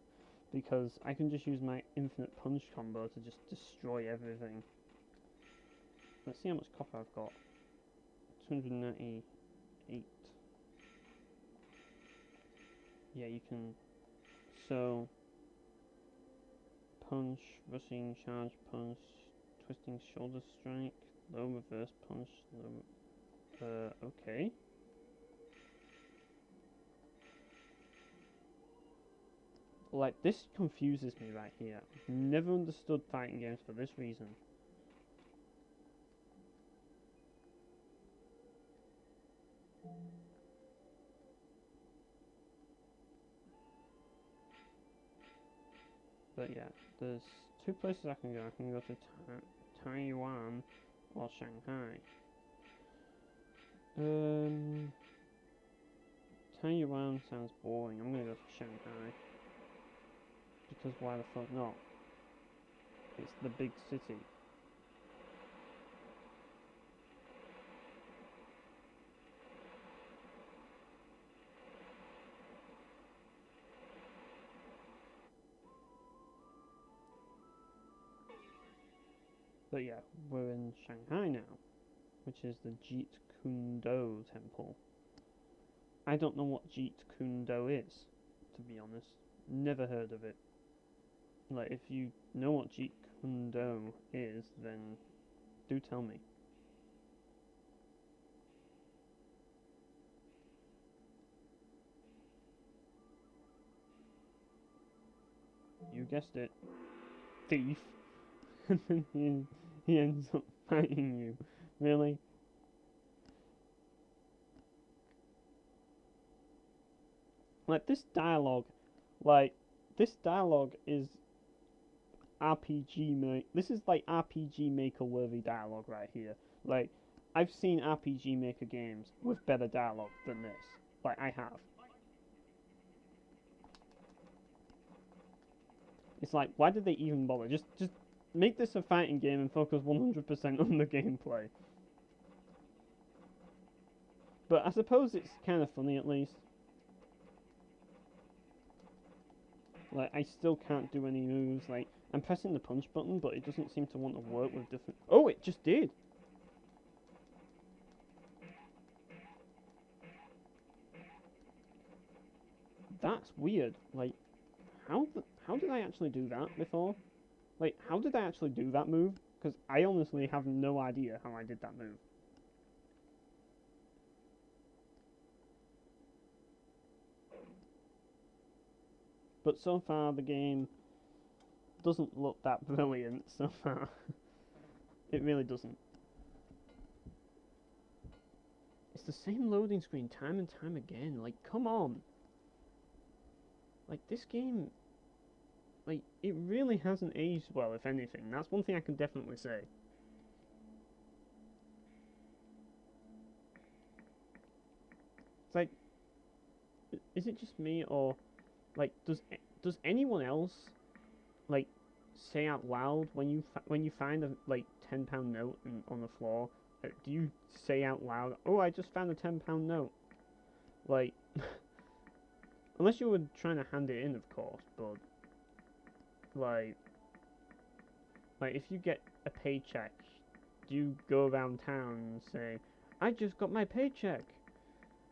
Because I can just use my infinite punch combo to just destroy everything. Let's see how much copper I've got. 298. Yeah, you can... So... Punch, rushing, charge, punch, twisting shoulder strike, low reverse punch, low... okay. Like, this confuses me right here. I've never understood fighting games for this reason. But yeah, there's two places I can go. I can go to Taiwan or Shanghai. Taiwan sounds boring. I'm gonna go to Shanghai. Because why the fuck not? It's the big city. But yeah, we're in Shanghai now, which is the Jeet Kune Do temple. I don't know what Jeet Kune Do is, to be honest. Never heard of it. Like, if you know what Jeet Kune Do is, then do tell me. You guessed it. Thief. And then he ends up fighting you. Really? Like, this dialogue is this is like RPG Maker worthy dialogue right here. Like, I've seen RPG Maker games with better dialogue than this. Like, I have. It's like, why did they even bother? Just make this a fighting game and focus 100% on the gameplay. But I suppose it's kind of funny at least. Like, I still can't do any moves. Like, I'm pressing the punch button, but it doesn't seem to want to work with different... Oh, it just did! That's weird. Like, how did I actually do that before? Like, how did I actually do that move? Because I honestly have no idea how I did that move. But so far, the game doesn't look that brilliant so far. It really doesn't. It's the same loading screen time and time again. Like, come on. Like, this game... Like, it really hasn't aged well, if anything. That's one thing I can definitely say. It's like... Is it just me, or... Like, does anyone else... Like, say out loud when you find a, like, £10 note on the floor? Do you say out loud, "Oh, I just found a £10 note"? Like... Unless you were trying to hand it in, of course, but... Like, if you get a paycheck, do you go around town and say, "I just got my paycheck.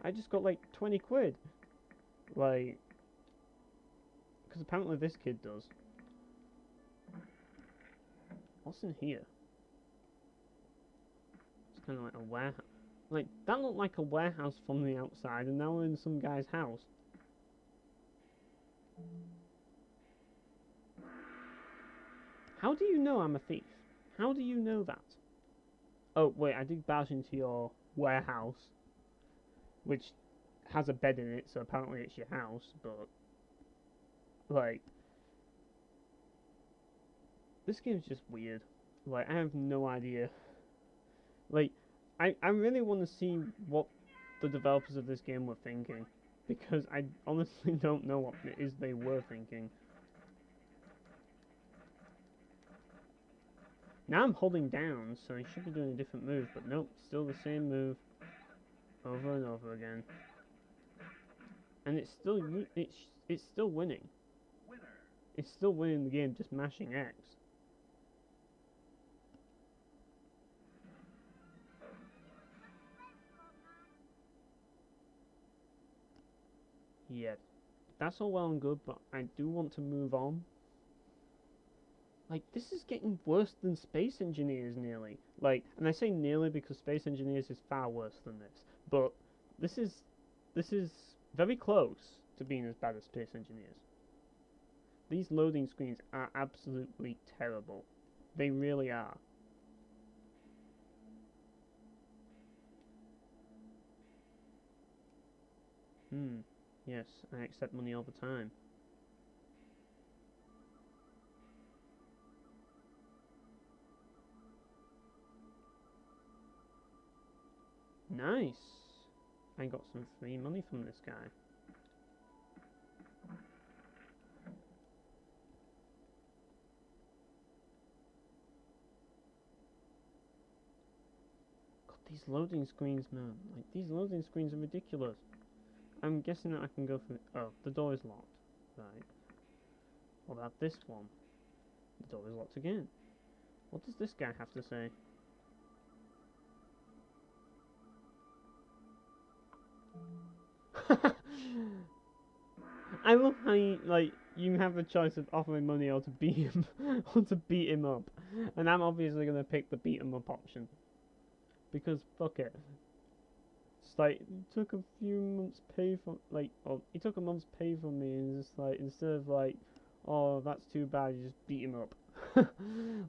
I just got like 20 quid." Like, because apparently this kid does. What's in here? It's kind of like a warehouse. Like, that looked like a warehouse from the outside, and now we're in some guy's house. How do you know I'm a thief? How do you know that? Oh, wait, I did barge into your warehouse, which has a bed in it, so apparently it's your house, but... Like... This game's just weird. Like, I have no idea. Like, I really want to see what the developers of this game were thinking, because I honestly don't know what it is they were thinking. Now I'm holding down, so he should be doing a different move, but nope, still the same move over and over again. And it's still winning. It's still winning the game, just mashing X. Yeah, that's all well and good, but I do want to move on. Like, this is getting worse than Space Engineers nearly. Like, and I say nearly because Space Engineers is far worse than this. But this is very close to being as bad as Space Engineers. These loading screens are absolutely terrible. They really are. Yes, I accept money all the time. Nice! I got some free money from this guy. God, these loading screens, man. Like, these loading screens are ridiculous. I'm guessing that I can go through... Oh, the door is locked. Right. What about this one? The door is locked again. What does this guy have to say? I love how you have a choice of offering money or to beat him or to beat him up. And I'm obviously gonna pick the beat him up option. Because fuck it. It's like it took a few months pay for he took a month's pay from me and just like instead of like, oh that's too bad, you just beat him up.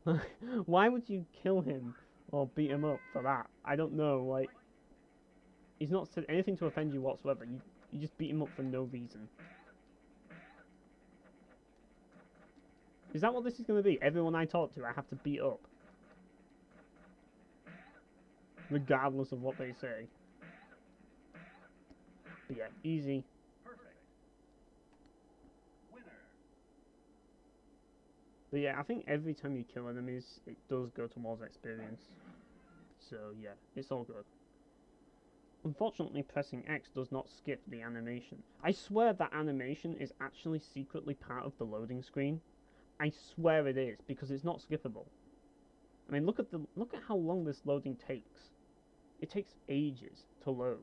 Like, why would you kill him or beat him up for that? I don't know, like he's not said anything to offend you whatsoever. You just beat him up for no reason. Is that what this is going to be? Everyone I talk to, I have to beat up. Regardless of what they say. But yeah, easy. Perfect. Winner. But yeah, I think every time you kill enemies, it does go towards experience. So yeah, it's all good. Unfortunately, pressing X does not skip the animation. I swear that animation is actually secretly part of the loading screen. I swear it is, because it's not skippable. I mean, look at how long this loading takes. It takes ages to load.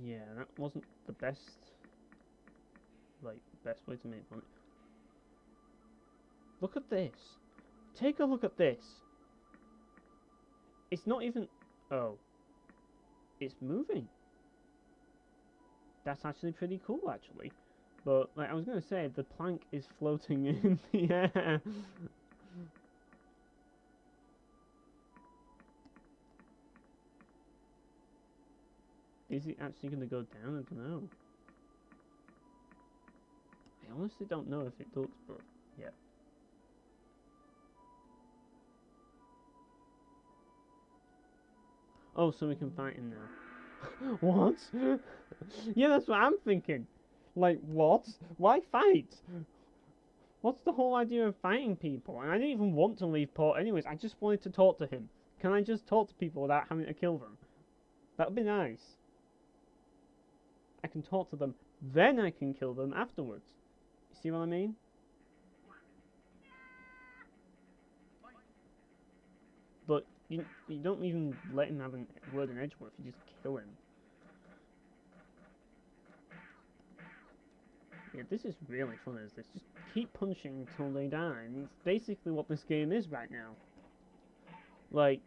Yeah, that wasn't the best way to make money. Look at this. Take a look at this. It's not even... Oh. It's moving. That's actually pretty cool, actually. But, like I was going to say, the plank is floating in the air. Is it actually going to go down? I don't know. I honestly don't know if it does, but yeah. Oh, so we can fight him now. What? Yeah, that's what I'm thinking. Like, what? Why fight? What's the whole idea of fighting people? And I didn't even want to leave port anyways. I just wanted to talk to him. Can I just talk to people without having to kill them? That would be nice. I can talk to them, then I can kill them afterwards. You see what I mean? But you don't even let him have a word in Edgeworth, you just kill him. Yeah, this is really fun, is this? Just keep punching until they die, and it's basically what this game is right now. Like,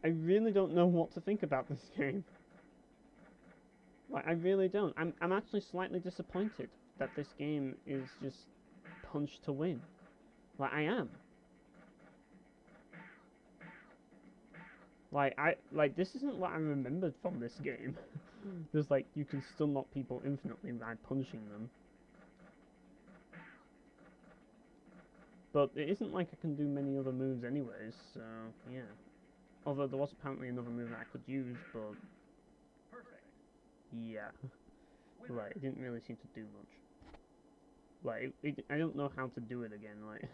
I really don't know what to think about this game. Like, I really don't. I'm actually slightly disappointed that this game is just punch to win. Like, I am. Like, this isn't what I remembered from this game. There's like, you can still knock people infinitely by punching them. But it isn't like I can do many other moves anyways, so, yeah. Although there was apparently another move that I could use, but yeah, like it didn't really seem to do much. Like I don't know how to do it again. Like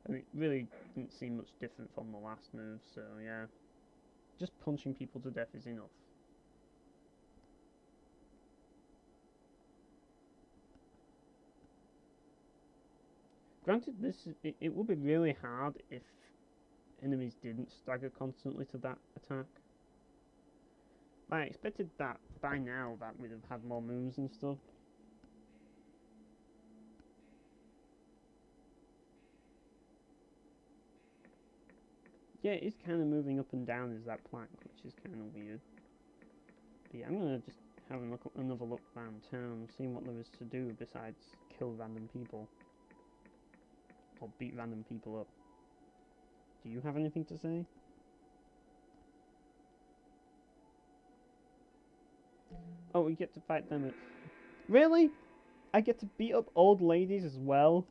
I mean, it really didn't seem much different from the last move. So yeah, just punching people to death is enough. Granted, it would be really hard if enemies didn't stagger constantly to that attack. I expected that by now that we'd have had more moves and stuff. Yeah, it is kind of moving up and down is that plank, which is kind of weird. But yeah, I'm gonna just have another look around town, seeing what there is to do besides kill random people. Or beat random people up. Do you have anything to say? Oh, we get to fight them at... Really? I get to beat up old ladies as well?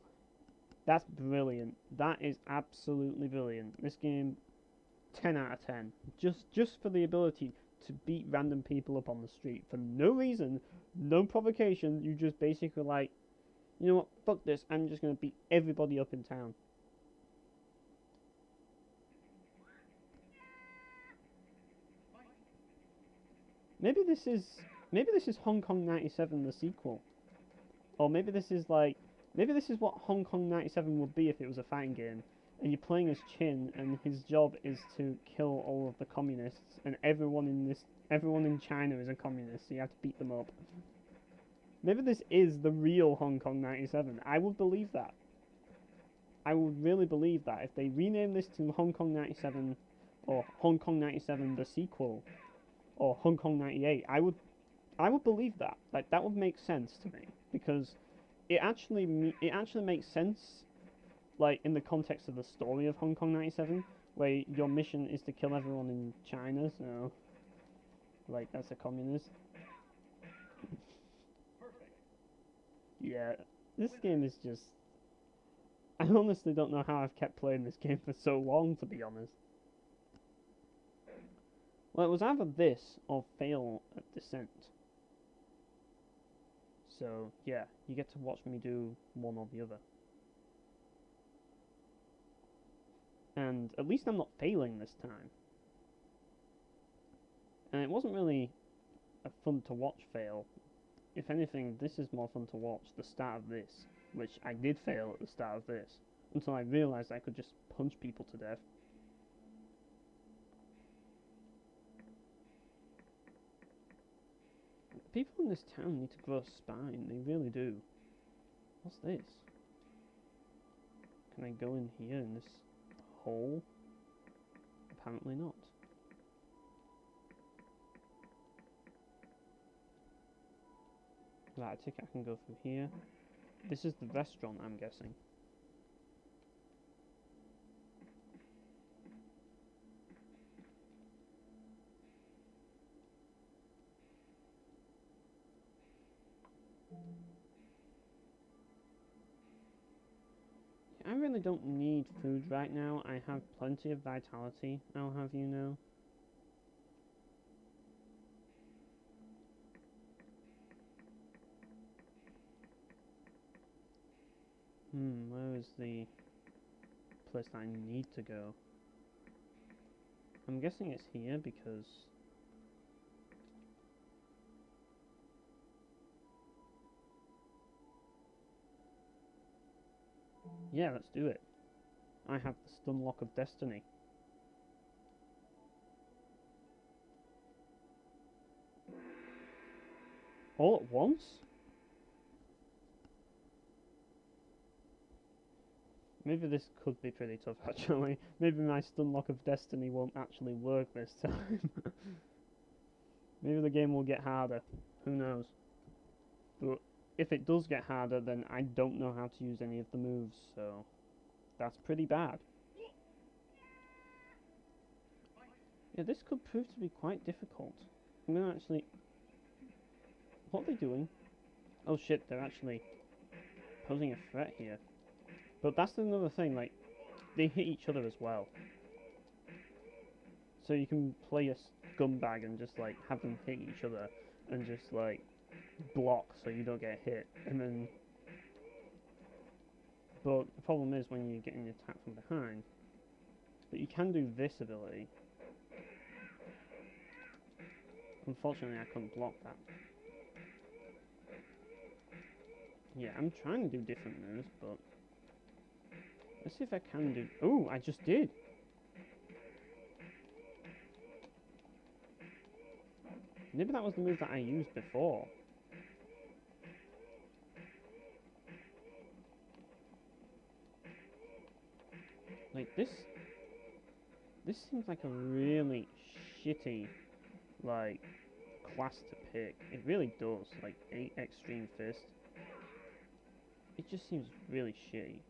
That's brilliant. That is absolutely brilliant. This game, 10 out of 10. Just for the ability to beat random people up on the street for no reason, no provocation. You just basically like, you know what, fuck this, I'm just going to beat everybody up in town. Maybe this is Hong Kong 97 the sequel. Or maybe this is what Hong Kong 97 would be if it was a fighting game. And you're playing as Chin, and his job is to kill all of the communists, and everyone in China is a communist, so you have to beat them up. Maybe this is the real Hong Kong 97. I would believe that. I would really believe that if they rename this to Hong Kong 97, or Hong Kong 97 the sequel, or Hong Kong 98, I would believe that. Like that would make sense to me because it actually makes sense, like in the context of the story of Hong Kong 97, where your mission is to kill everyone in China. So, like that's a communist. Yeah, this game is just. I honestly don't know how I've kept playing this game for so long, to be honest. Well, it was either this or fail at Descent. So, yeah, you get to watch me do one or the other. And at least I'm not failing this time. And it wasn't really a fun to watch fail. If anything, this is more fun to watch, the start of this, which I did fail at the start of this, until I realised I could just punch people to death. People in this town need to grow a spine, they really do. What's this? Can I go in here in this hole? Apparently not. Right, I think I can go through here. This is the restaurant, I'm guessing. I really don't need food right now. I have plenty of vitality, I'll have you know. Where is the place that I need to go? I'm guessing it's here because... Yeah, let's do it. I have the stun lock of destiny. All at once? Maybe this could be pretty tough actually. Maybe my stun lock of destiny won't actually work this time. Maybe the game will get harder. Who knows? But if it does get harder, then I don't know how to use any of the moves, so that's pretty bad. Yeah, this could prove to be quite difficult. I'm gonna actually... What are they doing? Oh shit, they're actually posing a threat here. But that's another thing, like, they hit each other as well. So you can play a scumbag and just like have them hit each other and just like block so you don't get hit, and then. But the problem is when you're getting attacked from behind. But you can do this ability. Unfortunately, I couldn't block that. Yeah, I'm trying to do different moves, but let's see if I can do. Oh, I just did. Maybe that was the move that I used before. Like this seems like a really shitty, like, class to pick. It really does. Like, Extreme Fist. It just seems really shitty.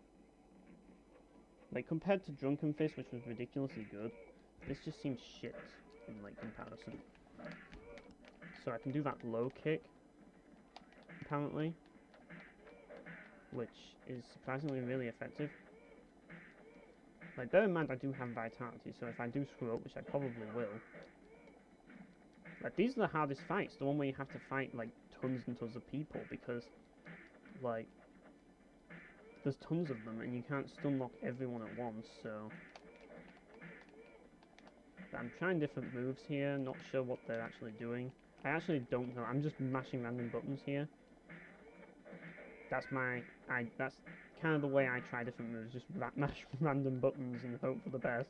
Like, compared to Drunken Fist, which was ridiculously good, this just seems shit in, like, comparison. So I can do that low kick, apparently, which is surprisingly really effective. Like, bear in mind I do have vitality, so if I do screw up, which I probably will, like, these are the hardest fights, the one where you have to fight, like, tons and tons of people, because, like, there's tons of them, and you can't stun lock everyone at once, so. But I'm trying different moves here, not sure what they're actually doing. I actually don't know, I'm just mashing random buttons here. That's that's kind of the way I try different moves, just mash random buttons and hope for the best.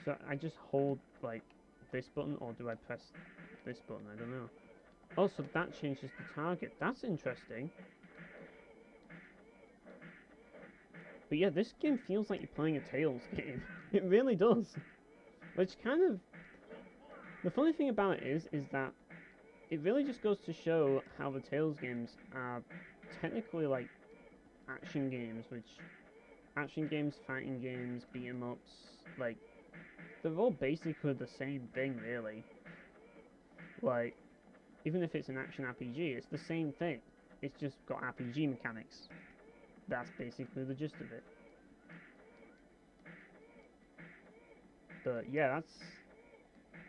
So I just hold, like, this button, or do I press this button? I don't know. Oh, so that changes the target. That's interesting. But yeah, this game feels like you're playing a Tales game. It really does. Which kind of... The funny thing about it is that it really just goes to show how the Tales games are technically like action games, which... Action games, fighting games, beat-em-ups, like... They're all basically the same thing, really. Like, even if it's an action RPG, it's the same thing. It's just got RPG mechanics. That's basically the gist of it. But yeah, that's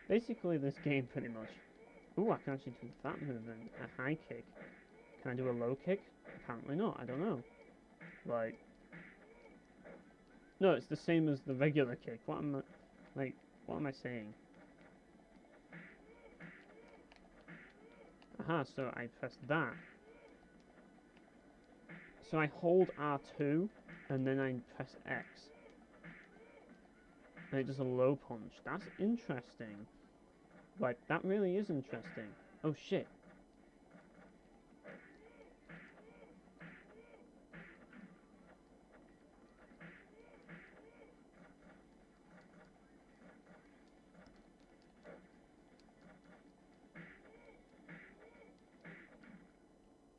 basically this game pretty much. Ooh, I can actually do that move then. A high kick. Can I do a low kick? Apparently not, I don't know. Like... No, it's the same as the regular kick. What am I saying? Aha, so I press that. So I hold R2, and then I press X. And it does a low punch. That's interesting. Like, that really is interesting. Oh shit.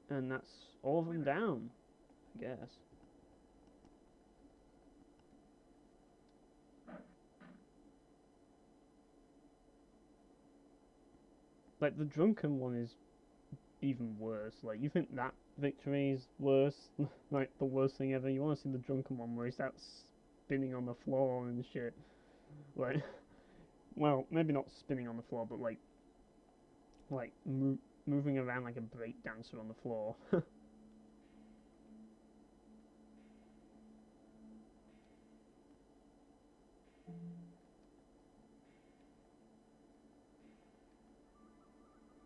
And that's all of them down, I guess. Like, the drunken one is even worse. Like, you think that victory is worse? Like, the worst thing ever? You want to see the drunken one where he starts spinning on the floor and shit. Like, well, maybe not spinning on the floor, but like moving around like a break dancer on the floor.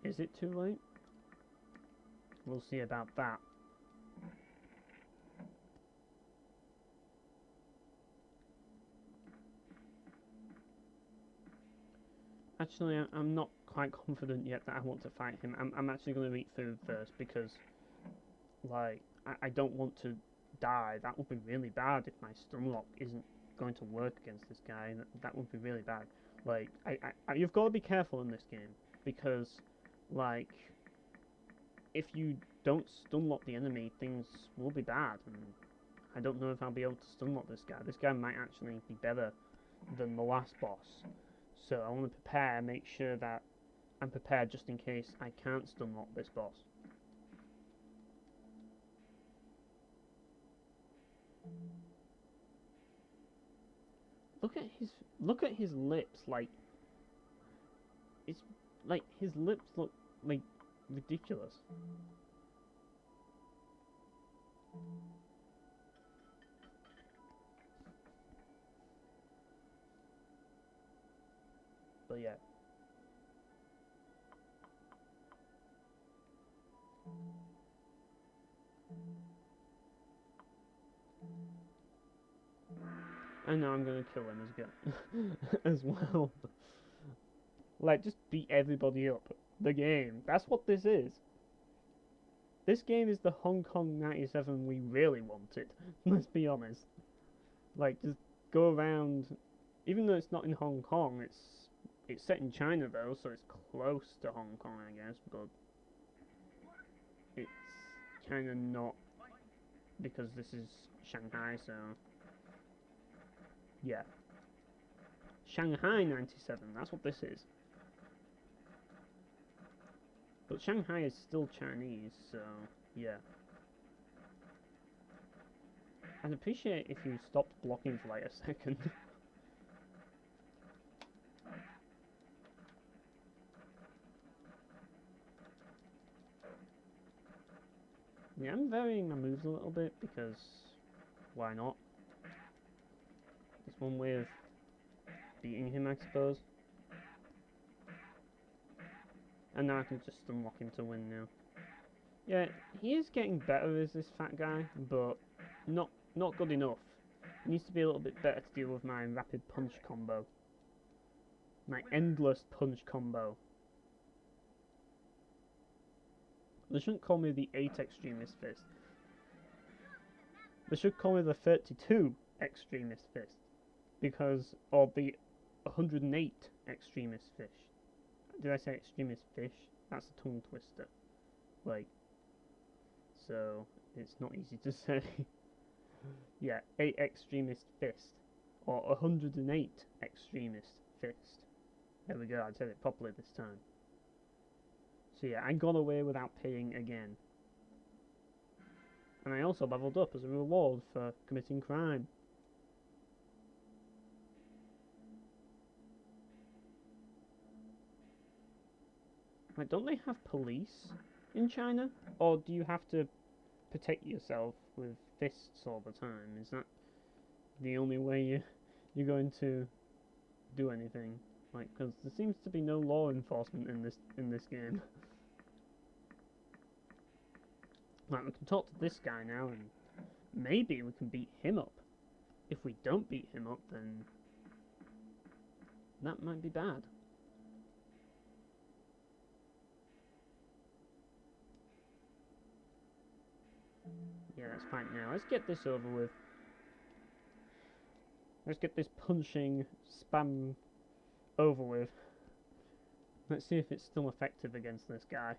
Is it too late? We'll see about that. Actually, I'm not quite confident yet that I want to fight him. I'm actually going to eat food first because, like, I don't want to die. That would be really bad if my stun lock isn't going to work against this guy. That would be really bad. Like, you've got to be careful in this game because, like, if you don't stun lock the enemy, things will be bad. And I don't know if I'll be able to stun lock this guy. This guy might actually be better than the last boss. So I want to prepare, make sure that I'm prepared just in case I can't stun lock this boss. look at his lips. Like, it's like his lips look like ridiculous. But yeah. And now I'm gonna kill him as well. Like, just beat everybody up. The game. That's what this is. This game is the Hong Kong 97 we really wanted. Let's be honest. Like, just go around. Even though it's not in Hong Kong, it's set in China though, so it's close to Hong Kong, I guess. But it's kind of not, because this is Shanghai, so yeah. Shanghai 97. That's what this is. But Shanghai is still Chinese, so yeah. I'd appreciate if you stopped blocking for like a second. Yeah, I'm varying my moves a little bit because why not? It's one way of beating him, I suppose. And now I can just unlock him to win now. Yeah, he is getting better as this fat guy, but not good enough. He needs to be a little bit better to deal with my rapid punch combo. My endless punch combo. They shouldn't call me the 8 Extremist Fist. They should call me the 32 Extremist Fist. Because, or the 108 Extremist Fish. Did I say Extremist Fish? That's a tongue twister. Like, so, it's not easy to say. Yeah, 8 Extremist Fist. Or 108 Extremist Fist. There we go, I said it properly this time. So yeah, I got away without paying again. And I also leveled up as a reward for committing crime. Like, don't they have police in China? Or do you have to protect yourself with fists all the time? Is that the only way you're going to do anything? Like, because there seems to be no law enforcement in this game. Like, we can talk to this guy now, and maybe we can beat him up. If we don't beat him up, then that might be bad. Yeah, let's fight now. Let's get this over with. Let's get this punching spam over with. Let's see if it's still effective against this guy.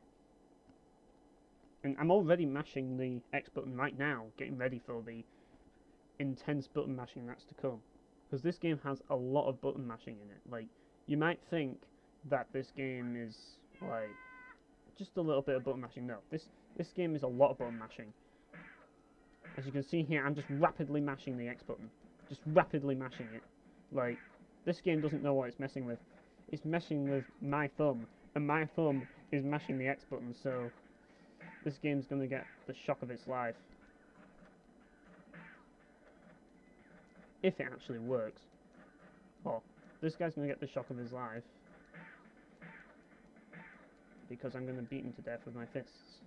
And I'm already mashing the X button right now, getting ready for the intense button mashing that's to come. Because this game has a lot of button mashing in it. Like, you might think that this game is, like, just a little bit of button mashing. No, this game is a lot of button mashing. As you can see here, I'm just rapidly mashing the X button. Just rapidly mashing it. Like, this game doesn't know what it's messing with. It's messing with my thumb, and my thumb is mashing the X button, so this game's gonna get the shock of its life. If it actually works. Oh, this guy's gonna get the shock of his life. Because I'm gonna beat him to death with my fists.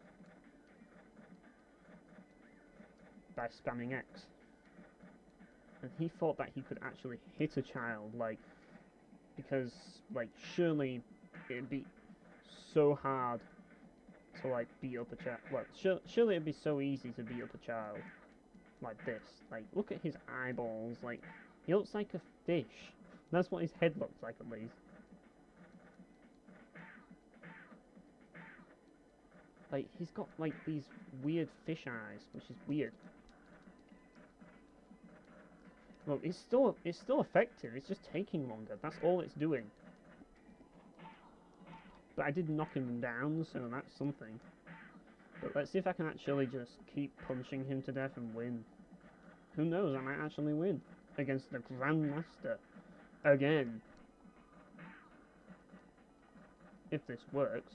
By spamming X. And he thought that he could actually hit a child, like, because, like, surely it'd be so hard to, like, beat up a child. Well, surely it'd be so easy to beat up a child like this. Like, look at his eyeballs. Like, he looks like a fish. That's what his head looks like, at least. Like, he's got, like, these weird fish eyes, which is weird. Well, it's still effective. It's just taking longer. That's all it's doing. But I did knock him down, so that's something. But let's see if I can actually just keep punching him to death and win. Who knows, I might actually win. against the Grandmaster again. If this works.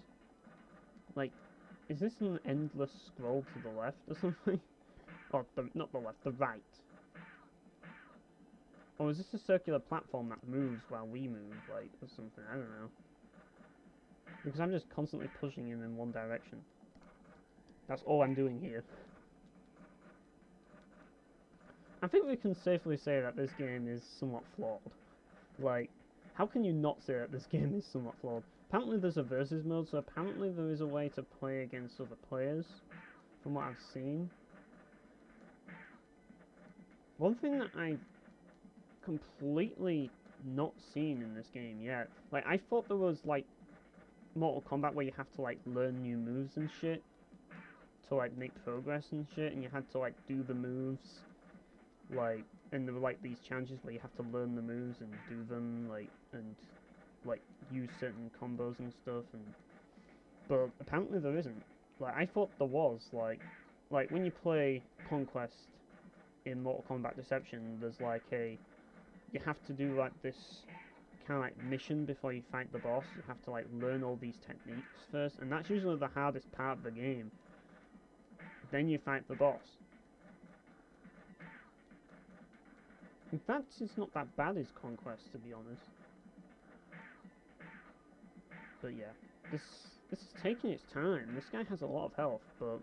Like, is this an endless scroll to the left or something? Or, not the left, the right. Or is this a circular platform that moves while we move, like, or something? I don't know. Because I'm just constantly pushing him in one direction. That's all I'm doing here. I think we can safely say that this game is somewhat flawed. Like, how can you not say that this game is somewhat flawed? Apparently there's a versus mode, so apparently there is a way to play against other players, from what I've seen. One thing that I've completely not seen in this game yet, like, I thought there was, like, Mortal Kombat where you have to, like, learn new moves and shit, to, like, make progress and shit, and you had to, like, do the moves, like, and there were, like, these challenges where you have to learn the moves and do them, like, and like use certain combos and stuff, and but apparently there isn't. Like, I thought there was, like when you play Conquest in Mortal Kombat Deception, there's like you have to do like this kind of like mission before you fight the boss. You have to like learn all these techniques first, and that's usually the hardest part of the game. Then you fight the boss. In fact, it's not that bad as Conquest, to be honest. But yeah, this is taking its time. This guy has a lot of health, but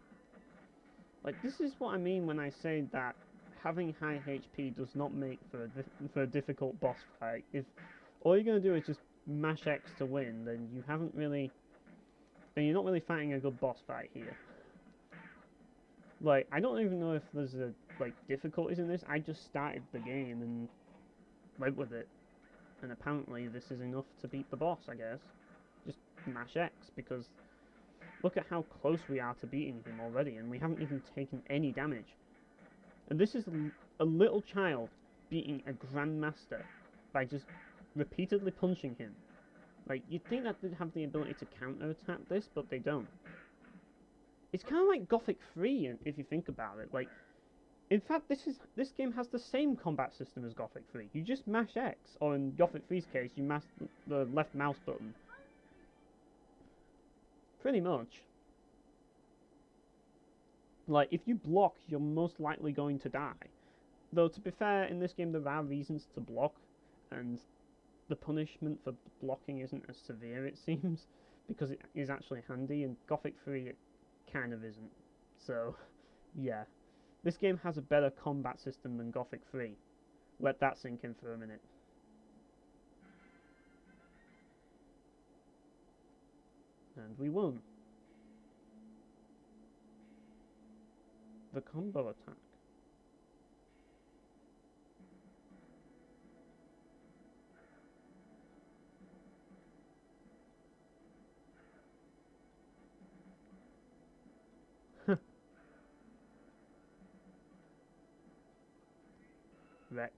like, this is what I mean when I say that having high HP does not make for a difficult boss fight. If all you're gonna do is just mash X to win, then you're not really fighting a good boss fight here. Like, I don't even know if there's like difficulties in this. I just started the game and went with it, and apparently this is enough to beat the boss, I guess. Just mash X, because look at how close we are to beating him already, and we haven't even taken any damage. And this is a little child beating a Grandmaster by just repeatedly punching him. Like, you'd think that they'd have the ability to counter-attack this, but they don't. It's kind of like Gothic 3, if you think about it. Like, in fact, this game has the same combat system as Gothic 3. You just mash X, or in Gothic 3's case, you mash the left mouse button. Pretty much. Like, if you block, you're most likely going to die. Though, to be fair, in this game there are reasons to block, and the punishment for blocking isn't as severe, it seems, because it is actually handy. In Gothic 3 it kind of isn't. So, yeah. This game has a better combat system than Gothic 3. Let that sink in for a minute. And we won. The combo attack. Wrecked.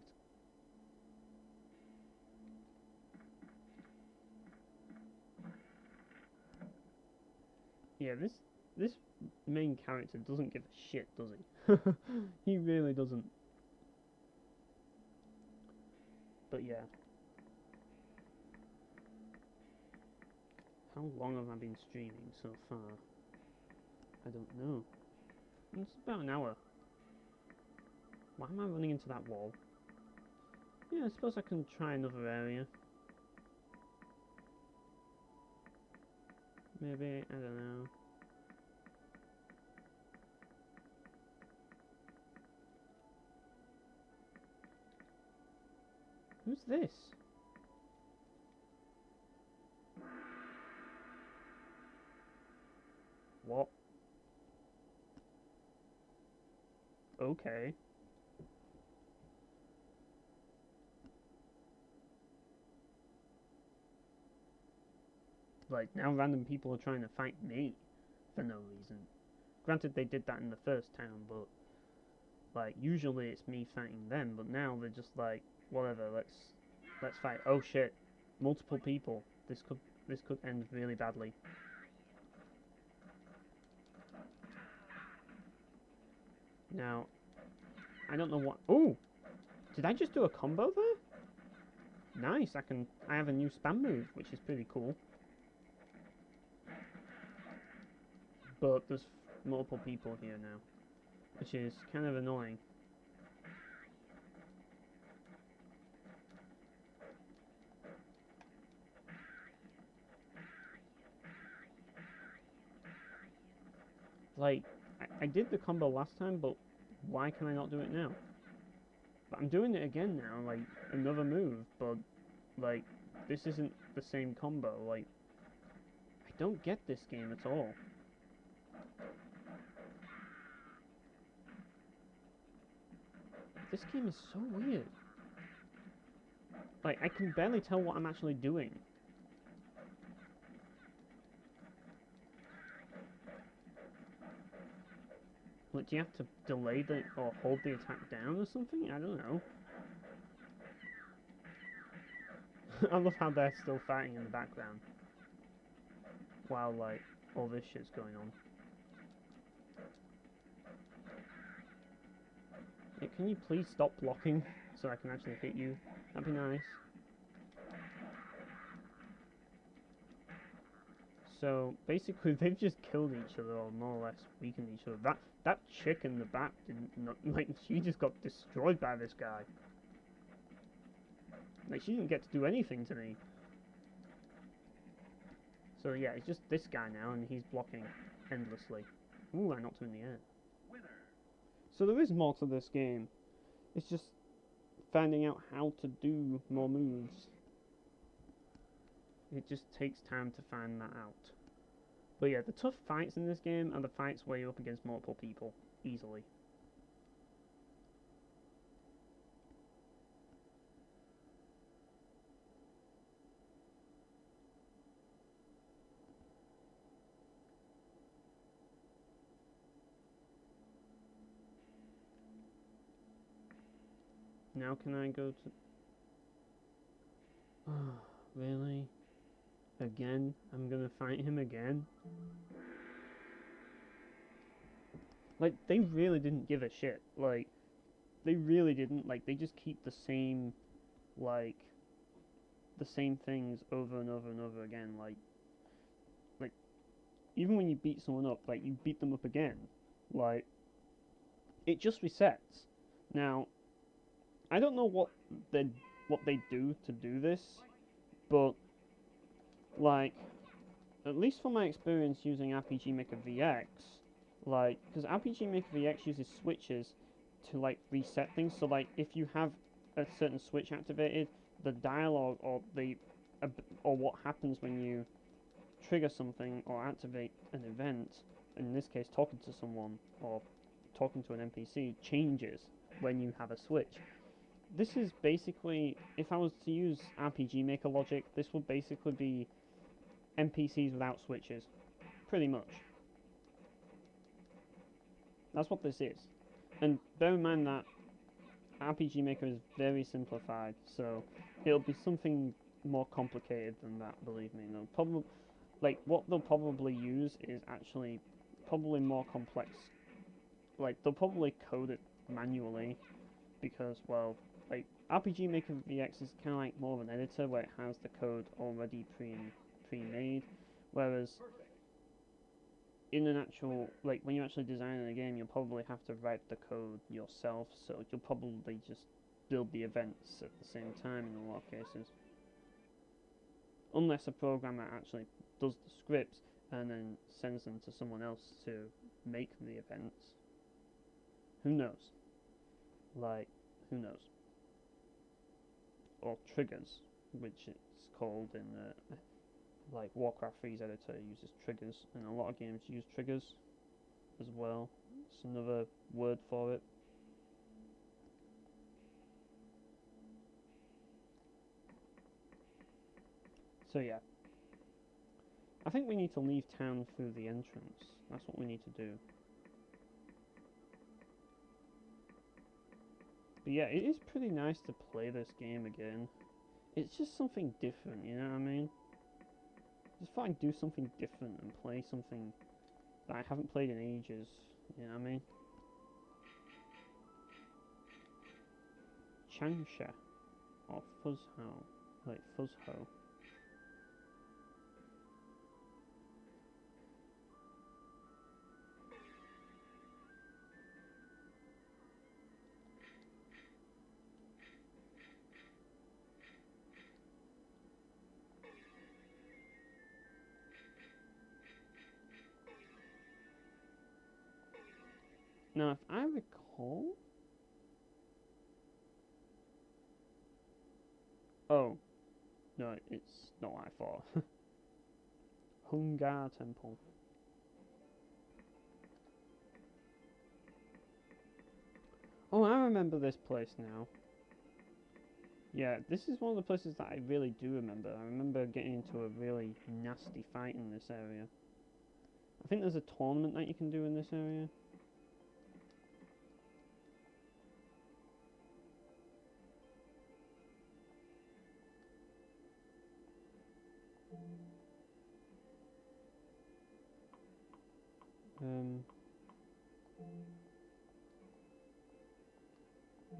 Yeah, this main character doesn't give a shit, does he? He really doesn't. But yeah. How long have I been streaming so far? I don't know. It's about an hour. Why am I running into that wall? Yeah, I suppose I can try another area. Maybe, I don't know. Who's this? What? Okay. Like, now random people are trying to fight me for no reason. Granted, they did that in the first town, but like, usually it's me fighting them, but now they're just like, whatever, let's fight. Oh shit, multiple people. This could end really badly. Now, I don't know what. Ooh, Did I just do a combo there? Nice, I have a new spam move, which is pretty cool. But there's multiple people here now, which is kind of annoying. Like, I did the combo last time, but why can I not do it now? But I'm doing it again now, like, another move, but, like, this isn't the same combo, like, I don't get this game at all. This game is so weird. Like, I can barely tell what I'm actually doing. Like, do you have to delay the, or hold the attack down or something? I don't know. I love how they're still fighting in the background. While, like, all this shit's going on. Yeah, can you please stop blocking so I can actually hit you? That'd be nice. So, basically, they've just killed each other, or more or less weakened each other. That chick in the back didn't, like, she just got destroyed by this guy. Like, she didn't get to do anything to me. So, yeah, it's just this guy now, and he's blocking endlessly. Ooh, I knocked him in the air. So there is more to this game. It's just finding out how to do more moves. It just takes time to find that out. But yeah, the tough fights in this game are the fights where you're up against multiple people, easily. Now can I go to... Oh, really? Again? I'm gonna fight him again? Like, they really didn't give a shit. Like, they really didn't. Like, they just keep the same, like, the same things over and over and over again. Like, even when you beat someone up, like, you beat them up again. Like, it just resets. Now, I don't know what they do to do this, but, like, at least from my experience using RPG Maker VX, like, because RPG Maker VX uses switches to, like, reset things, so, like, if you have a certain switch activated, the dialogue or what happens when you trigger something or activate an event, in this case talking to someone or talking to an NPC, changes when you have a switch. This is basically, if I was to use RPG Maker logic, this would basically be NPCs without switches. Pretty much. That's what this is. And bear in mind that RPG Maker is very simplified, so it'll be something more complicated than that, believe me. They'll probably, like, what they'll probably use is actually probably more complex. Like, they'll probably code it manually, because, well, like, RPG Maker VX is kind of like more of an editor where it has the code already pre-made, whereas in an actual, like, when you're actually designing a game, you'll probably have to write the code yourself, so you'll probably just build the events at the same time in a lot of cases. Unless a programmer actually does the scripts and then sends them to someone else to make the events. Who knows? Like, who knows? Or triggers, which it's called in the, like, Warcraft 3's editor uses triggers, and a lot of games use triggers as well. It's another word for it. So yeah, I think we need to leave town through the entrance. That's what we need to do. But yeah, it is pretty nice to play this game again. It's just something different, you know what I mean? Just thought I'd do something different and play something that I haven't played in ages, you know what I mean? Changsha or Fuzzho, like Fuzzho. Now, if I recall... Oh, no, it's not what I thought. Hungar Temple. Oh, I remember this place now. Yeah, this is one of the places that I really do remember. I remember getting into a really nasty fight in this area. I think there's a tournament that you can do in this area.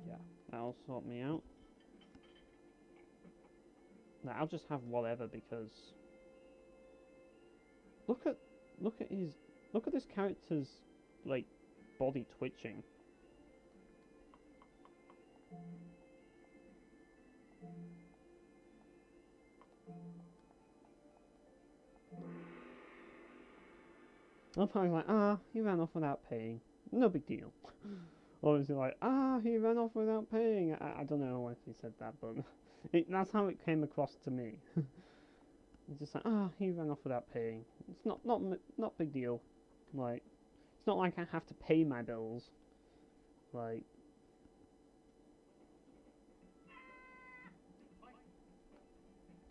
Yeah, that'll sort me out. Now, I'll just have whatever because look at this character's like body twitching. I'm probably like, he ran off without paying. No big deal. Or is it like, he ran off without paying? I don't know why he said that, but that's how it came across to me. It's just like, he ran off without paying. It's not big deal. Like, it's not like I have to pay my bills. Like,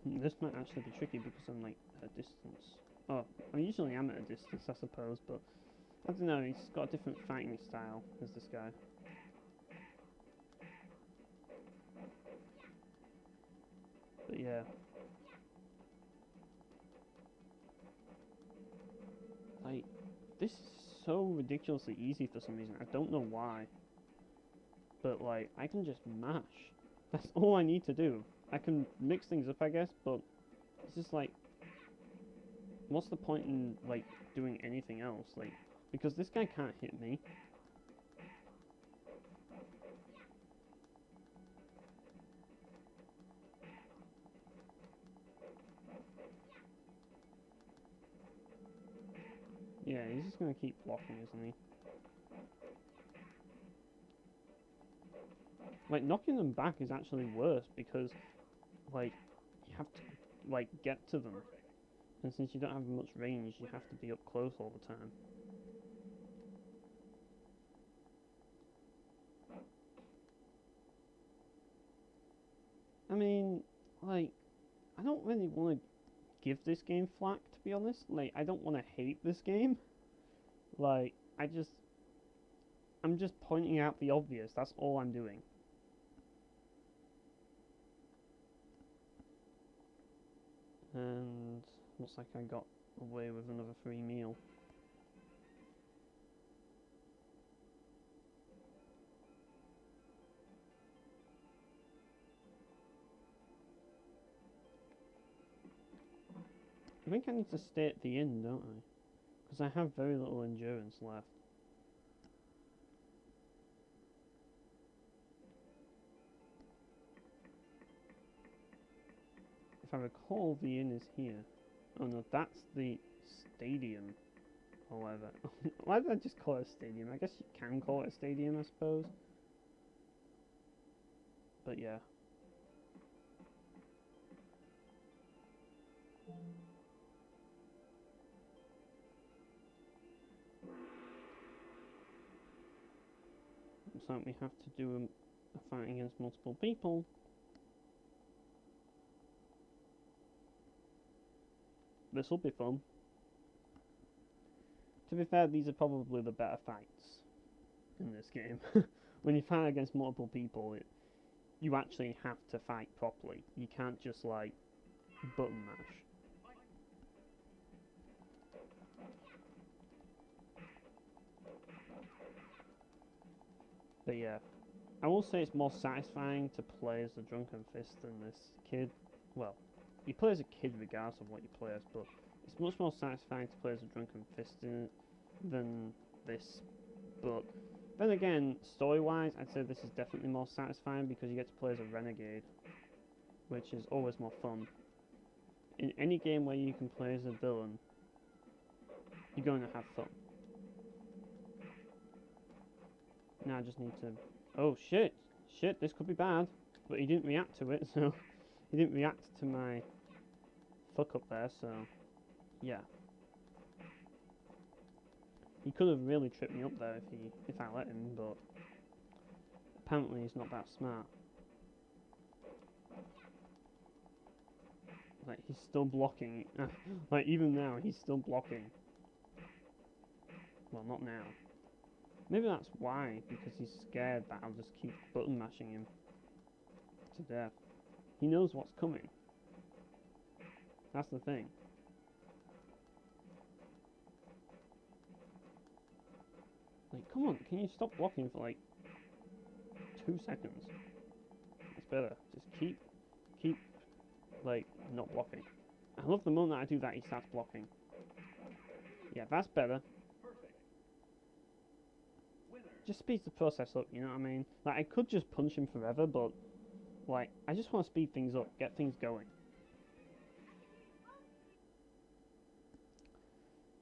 this might actually be tricky because I'm like at a distance. Oh, I usually am at a distance, I suppose, but I don't know. He's got a different fighting style as this guy. But yeah. Like, this is so ridiculously easy for some reason. I don't know why. But, like, I can just mash. That's all I need to do. I can mix things up, I guess, but it's just like, what's the point in, like, doing anything else? Like, because this guy can't hit me. Yeah, he's just gonna keep blocking, isn't he? Like, knocking them back is actually worse because, like, you have to, like, get to them. And since you don't have much range, you have to be up close all the time. I mean, like, I don't really want to give this game flack, to be honest. Like, I don't want to hate this game. Like, I'm just pointing out the obvious. That's all I'm doing. And looks like I got away with another free meal. I think I need to stay at the inn, don't I? Because I have very little endurance left. If I recall, the inn is here. Oh no, that's the stadium. However, why did I just call it a stadium? I guess you can call it a stadium, I suppose. But yeah. So we have to do a fight against multiple people. This will be fun. To be fair, these are probably the better fights in this game. When you fight against multiple people, you actually have to fight properly. You can't just, like, button mash. But yeah. I will say it's more satisfying to play as the Drunken Fist than this kid. Well, you play as a kid regardless of what you play as, but it's much more satisfying to play as a Drunken Fist than this. But then again, story-wise, I'd say this is definitely more satisfying because you get to play as a renegade, which is always more fun. In any game where you can play as a villain, you're going to have fun. Now I just need to... Oh shit! Shit, this could be bad. But he didn't react to it, so... he didn't react to my fuck up there, so... yeah. He could have really tripped me up there if I let him, but... apparently he's not that smart. Like, he's still blocking. Like, even now, he's still blocking. Well, not now. Maybe that's why, because he's scared that I'll just keep button mashing him to death. He knows what's coming. That's the thing. Like, come on, can you stop blocking for like 2 seconds? It's better. Just keep, like, not blocking. I love the moment I do that, he starts blocking. Yeah, that's better. Just speeds the process up, you know what I mean? Like, I could just punch him forever, but, like, I just want to speed things up, get things going.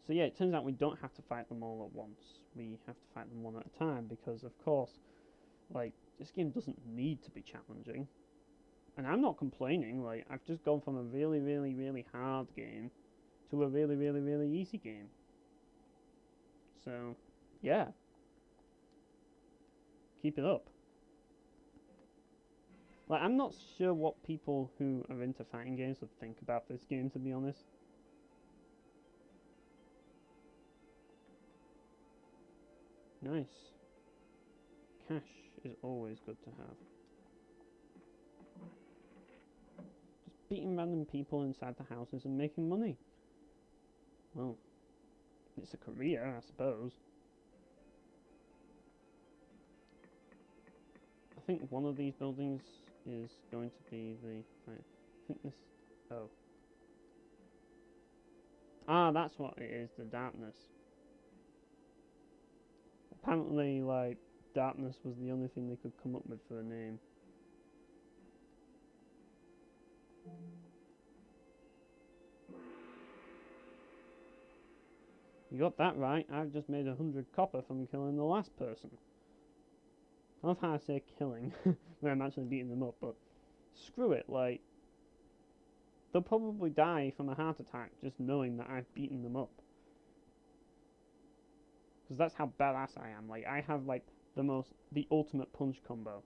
So yeah, it turns out we don't have to fight them all at once. We have to fight them one at a time, because, of course, like, this game doesn't need to be challenging. And I'm not complaining, like, I've just gone from a really, really, really hard game to a really, really, really easy game. So, yeah. Keep it up. Like, I'm not sure what people who are into fighting games would think about this game, to be honest. Nice. Cash is always good to have. Just beating random people inside the houses and making money. Well, it's a career, I suppose. I think one of these buildings is going to be the... I think this... Oh. Ah, that's what it is, the darkness. Apparently, like, darkness was the only thing they could come up with for a name. You got that right. I've just made 100 copper from killing the last person. I love how I say killing, where I'm actually beating them up, but screw it, like, they'll probably die from a heart attack just knowing that I've beaten them up. Because that's how badass I am. Like, I have, like, the ultimate punch combo.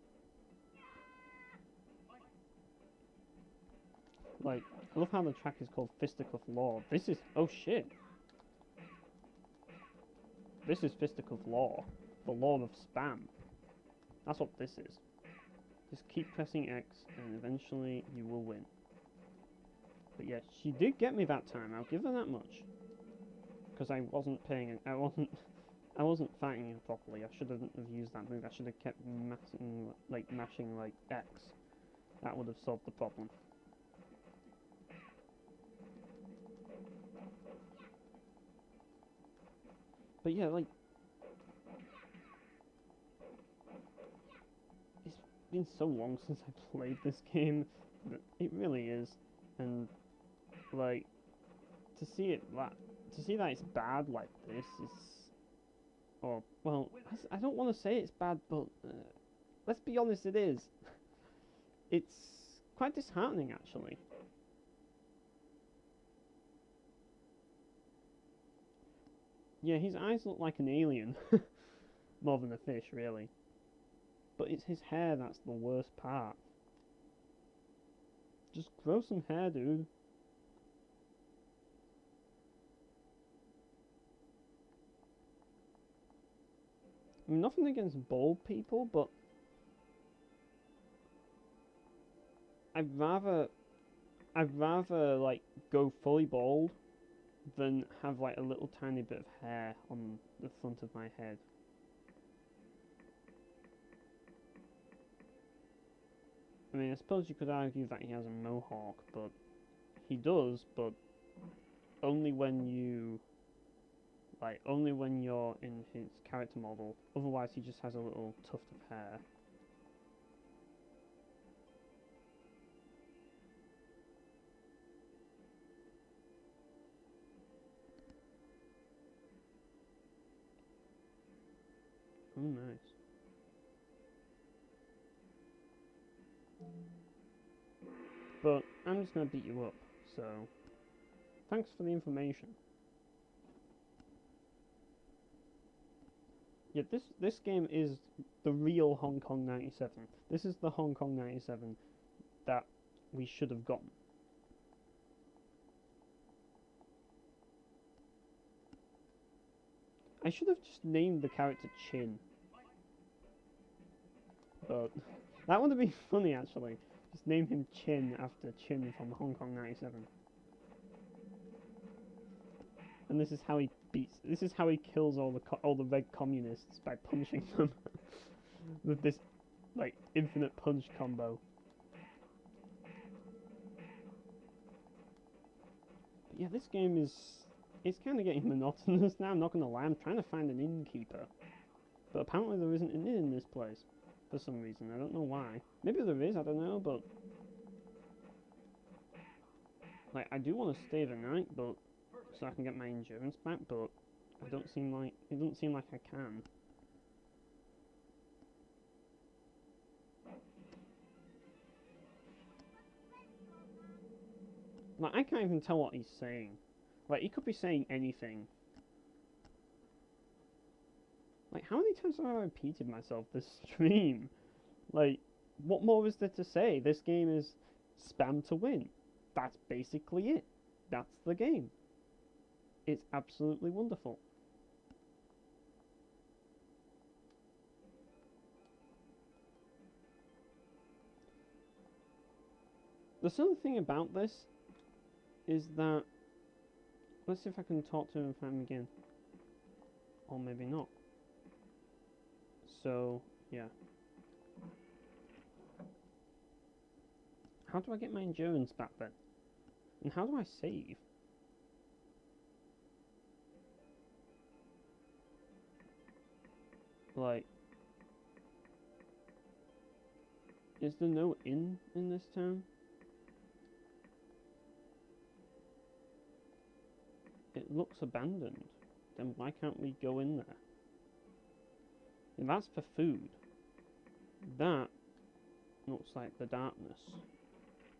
Like, I love how the track is called Fisticuff Law. This is, oh shit. This is Fisticuff Law. The law of spam. That's what this is. Just keep pressing X and eventually you will win. But yeah, she did get me that time, I'll give her that much. Because I wasn't I wasn't fighting her properly. I shouldn't have used that move. I should have kept mashing like X. That would have solved the problem. But yeah, like, it's been so long since I played this game. It really is, and like, to see that it's bad like this is, or well, I don't want to say it's bad, but let's be honest, it is. It's quite disheartening, actually. Yeah, his eyes look like an alien, more than a fish, really. But it's his hair that's the worst part. Just grow some hair, dude. I mean, nothing against bald people, but I'd rather like go fully bald than have like a little tiny bit of hair on the front of my head. I mean, I suppose you could argue that he has a mohawk, but he does, but only when you, like, only when you're in his character model. Otherwise, he just has a little tuft of hair. Oh, nice. But I'm just gonna beat you up, so thanks for the information. Yeah, this game is the real Hong Kong 97. This is the Hong Kong 97 that we should have gotten. I should have just named the character Chin. But that would have been funny, actually. Just name him Chin after Chin from Hong Kong 97. And this is how he kills all the red communists, by punching them with this, like, infinite punch combo. But yeah, this game it's kind of getting monotonous now, I'm not gonna lie. I'm trying to find an innkeeper, but apparently there isn't an inn in this place for some reason. I don't know why. Maybe there is, I don't know, but like, I do want to stay the night, but so I can get my endurance back, but it doesn't seem like I can. Like, I can't even tell what he's saying. Like, he could be saying anything. Like, how many times have I repeated myself this stream? Like, what more is there to say? This game is spam to win. That's basically it. That's the game. It's absolutely wonderful. The silly thing about this is that, let's see if I can talk to him and find him again. Or maybe not. So, yeah. How do I get my endurance back then? And how do I save? Like, is there no inn in this town? It looks abandoned. Then why can't we go in there? And that's for food. That looks like the darkness,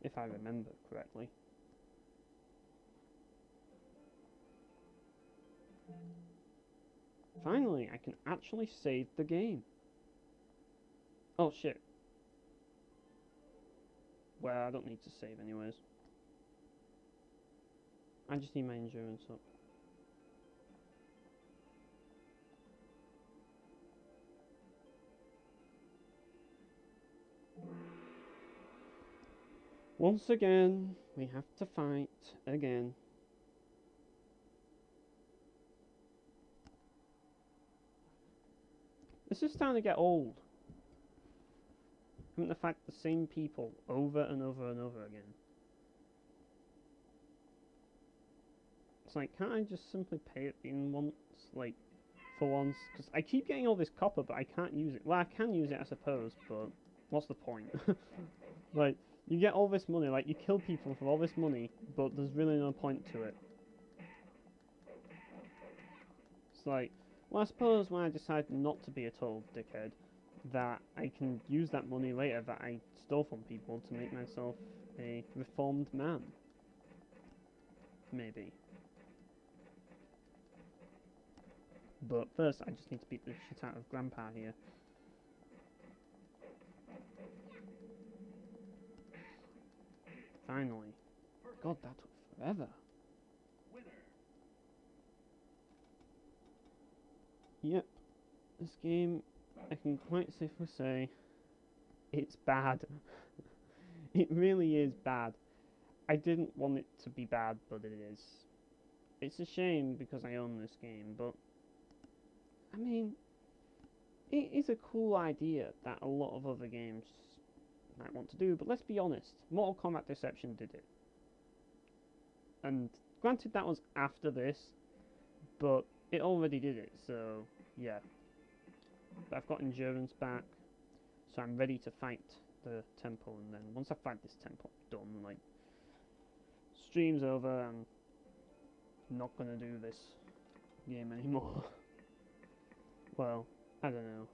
if I remember correctly. Finally, I can actually save the game. Oh shit. Well, I don't need to save anyways. I just need my endurance up. Once again, we have to fight again. This is starting to get old. Having to fight the same people over and over and over again. It's like, can't I just simply pay it in once? Like, for once? Because I keep getting all this copper, but I can't use it. Well, I can use it, I suppose, but what's the point? Like, you get all this money, like, you kill people for all this money, but there's really no point to it. It's like, well, I suppose when I decide not to be a total dickhead, that I can use that money later that I stole from people to make myself a reformed man. Maybe. But first, I just need to beat the shit out of Grandpa here. Finally. God, that took forever. Yep. This game, I can quite safely say, it's bad. It really is bad. I didn't want it to be bad, but it is. It's a shame because I own this game, but I mean, it is a cool idea that a lot of other games might want to do, but let's be honest, Mortal Kombat Deception did it. And granted that was after this, but it already did it, so yeah. But I've got endurance back, so I'm ready to fight the temple, and then once I fight this temple, I'm done, like, stream's over, I'm not gonna do this game anymore. Well, I don't know.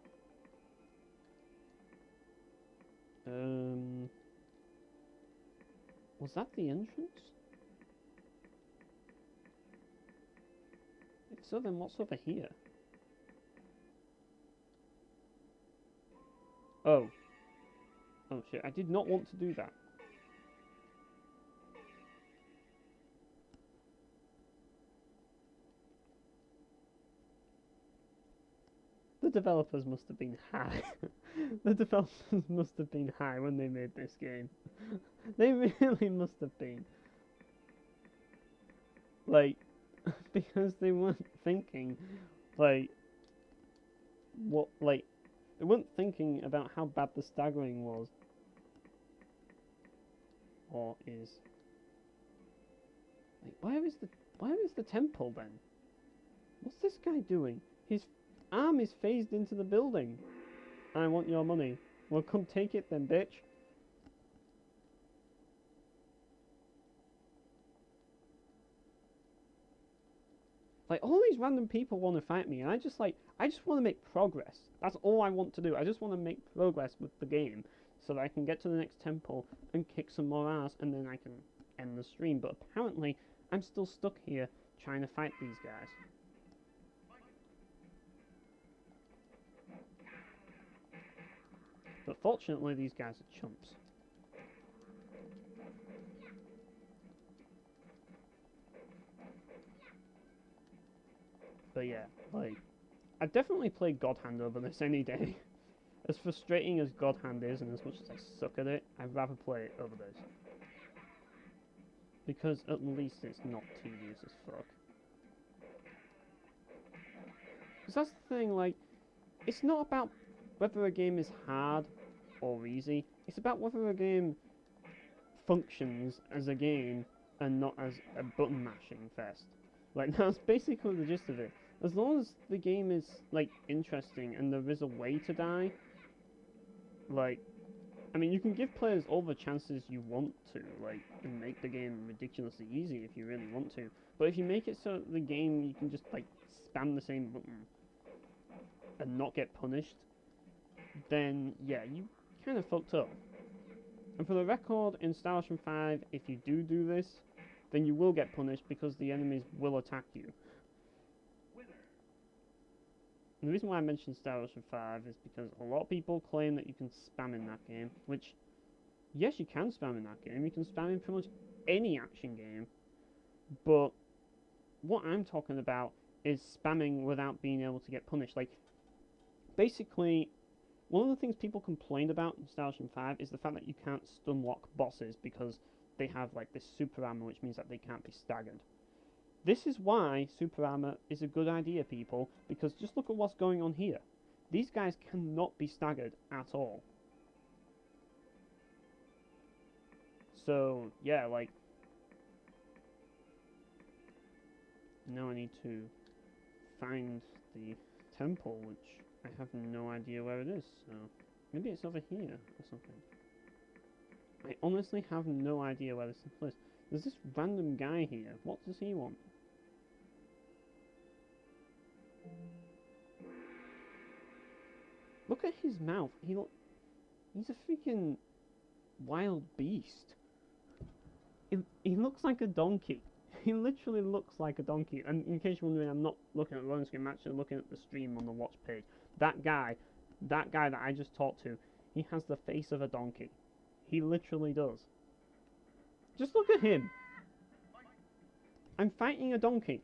Was that the entrance? If so, then what's over here? Oh. Oh shit, I did not want to do that. The developers must have been high. The developers must have been high when they made this game. They really must have been. Like, because they weren't thinking, like, what, like, they weren't thinking about how bad the staggering was. Or is. Like, where is the temple then? What's this guy doing? His arm is phased into the building. I want your money. Well, come take it then, bitch. Like, all these random people want to fight me, and I just want to make progress. That's all I want to do. I just want to make progress with the game, so that I can get to the next temple and kick some more ass, and then I can end the stream. But apparently, I'm still stuck here trying to fight these guys. But fortunately, these guys are chumps. But yeah, like, I'd definitely play God Hand over this any day. As frustrating as God Hand is, and as much as I suck at it, I'd rather play it over this. Because at least it's not tedious as fuck. Because that's the thing, like, it's not about whether a game is hard or easy, it's about whether a game functions as a game and not as a button mashing fest. Like, that's basically the gist of it. As long as the game is, like, interesting and there is a way to die, like, I mean, you can give players all the chances you want to, like, and make the game ridiculously easy if you really want to. But if you make it so the game, you can just, like, spam the same button and not get punished, then, yeah, you kind of fucked up. And for the record, in Star Ocean 5, if you do this, then you will get punished because the enemies will attack you. And the reason why I mentioned Star Ocean 5 is because a lot of people claim that you can spam in that game, which, yes, you can spam in that game. You can spam in pretty much any action game. But what I'm talking about is spamming without being able to get punished. Like, basically, one of the things people complained about in Star Ocean 5 is the fact that you can't stun lock bosses because they have, like, this super armor, which means that they can't be staggered. This is why super armor is a good idea, people, because just look at what's going on here. These guys cannot be staggered at all. So, yeah, like, now I need to find the temple, which I have no idea where it is, so maybe it's over here or something. I honestly have no idea where this temple is. There's this random guy here. What does he want? Look at his mouth. He's a freaking wild beast. He looks like a donkey. He literally looks like a donkey. And in case you're wondering, I'm not looking at the loading screen, I'm actually looking at the stream on the watch page. That guy that I just talked to, he has the face of a donkey. He literally does. Just look at him. I'm fighting a donkey.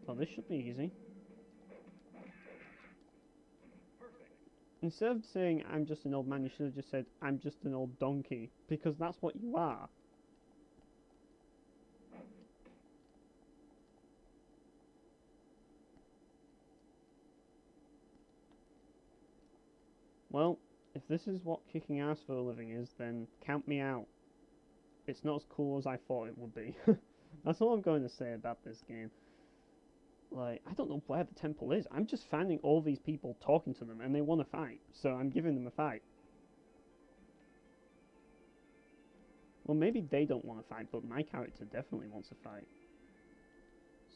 Well, this should be easy. Instead of saying, I'm just an old man, you should have just said, I'm just an old donkey. Because that's what you are. Well, if this is what kicking ass for a living is, then count me out. It's not as cool as I thought it would be. That's all I'm going to say about this game. Like, I don't know where the temple is. I'm just finding all these people talking to them and they want to fight, so I'm giving them a fight. Well, maybe they don't want to fight, but my character definitely wants to fight.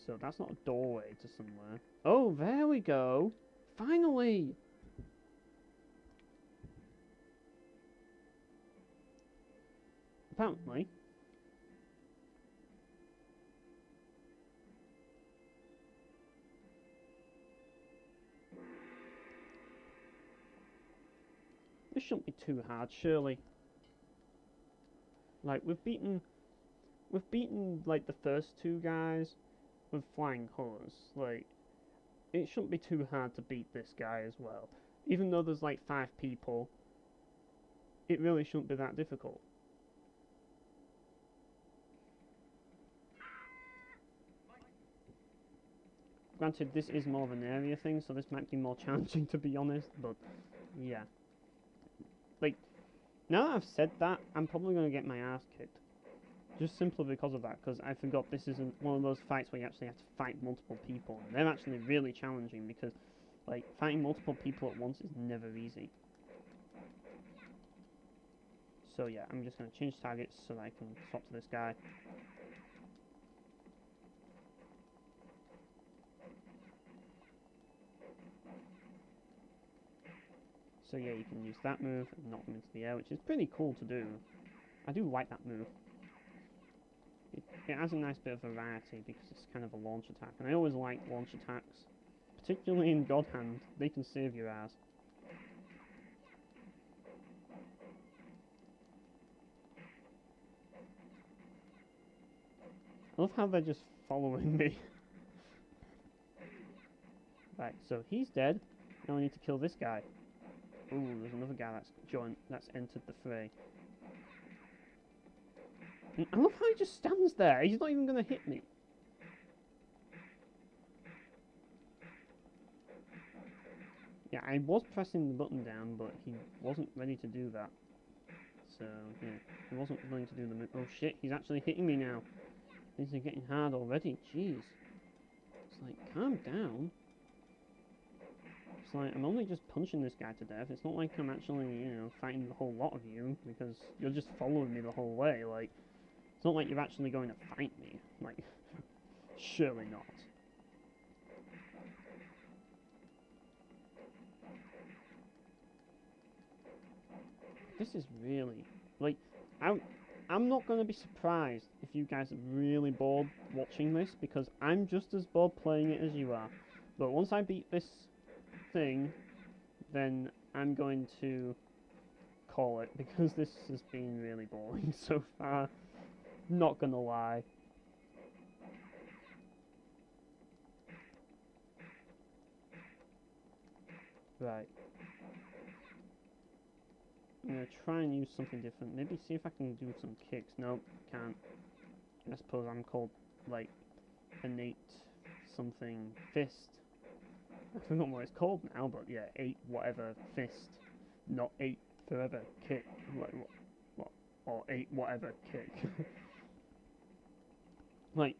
So that's not a doorway to somewhere. Oh, there we go! Finally! Apparently. This shouldn't be too hard, surely. Like, we've beaten like the first two guys with flying colours. Like, it shouldn't be too hard to beat this guy as well. Even though there's like 5 people, it really shouldn't be that difficult. Granted, this is more of an area thing, so this might be more challenging to be honest, but yeah. Like, now that I've said that, I'm probably going to get my ass kicked. Just simply because of that, because I forgot this isn't one of those fights where you actually have to fight multiple people. And they're actually really challenging because, like, fighting multiple people at once is never easy. So yeah, I'm just going to change targets so that I can swap to this guy. So yeah, you can use that move and knock them into the air, which is pretty cool to do. I do like that move. It has a nice bit of variety because it's kind of a launch attack, and I always like launch attacks. Particularly in God Hand, they can save your ass. I love how they're just following me. Right, so he's dead. Now I need to kill this guy. Ooh, there's another guy that's entered the fray. And I love how he just stands there. He's not even going to hit me. Yeah, I was pressing the button down, but he wasn't ready to do that. So, yeah, he wasn't willing to do the move. Oh shit, he's actually hitting me now. Things are getting hard already. Jeez. It's like, calm down. It's like, I'm only just punching this guy to death. It's not like I'm actually, you know, fighting the whole lot of you, because you're just following me the whole way. Like, it's not like you're actually going to fight me. Like, surely not. This is really, like, I'm not going to be surprised if you guys are really bored watching this, because I'm just as bored playing it as you are. But once I beat this thing, then I'm going to call it, because this has been really boring so far. Not gonna lie. Right. I'm gonna try and use something different. Maybe see if I can do some kicks. Nope, can't. I suppose I'm called, like, innate something fist. I forgot what it's called now, but yeah, 8 whatever fist. Not 8 forever kick. Like, what? Or 8 whatever kick. Like,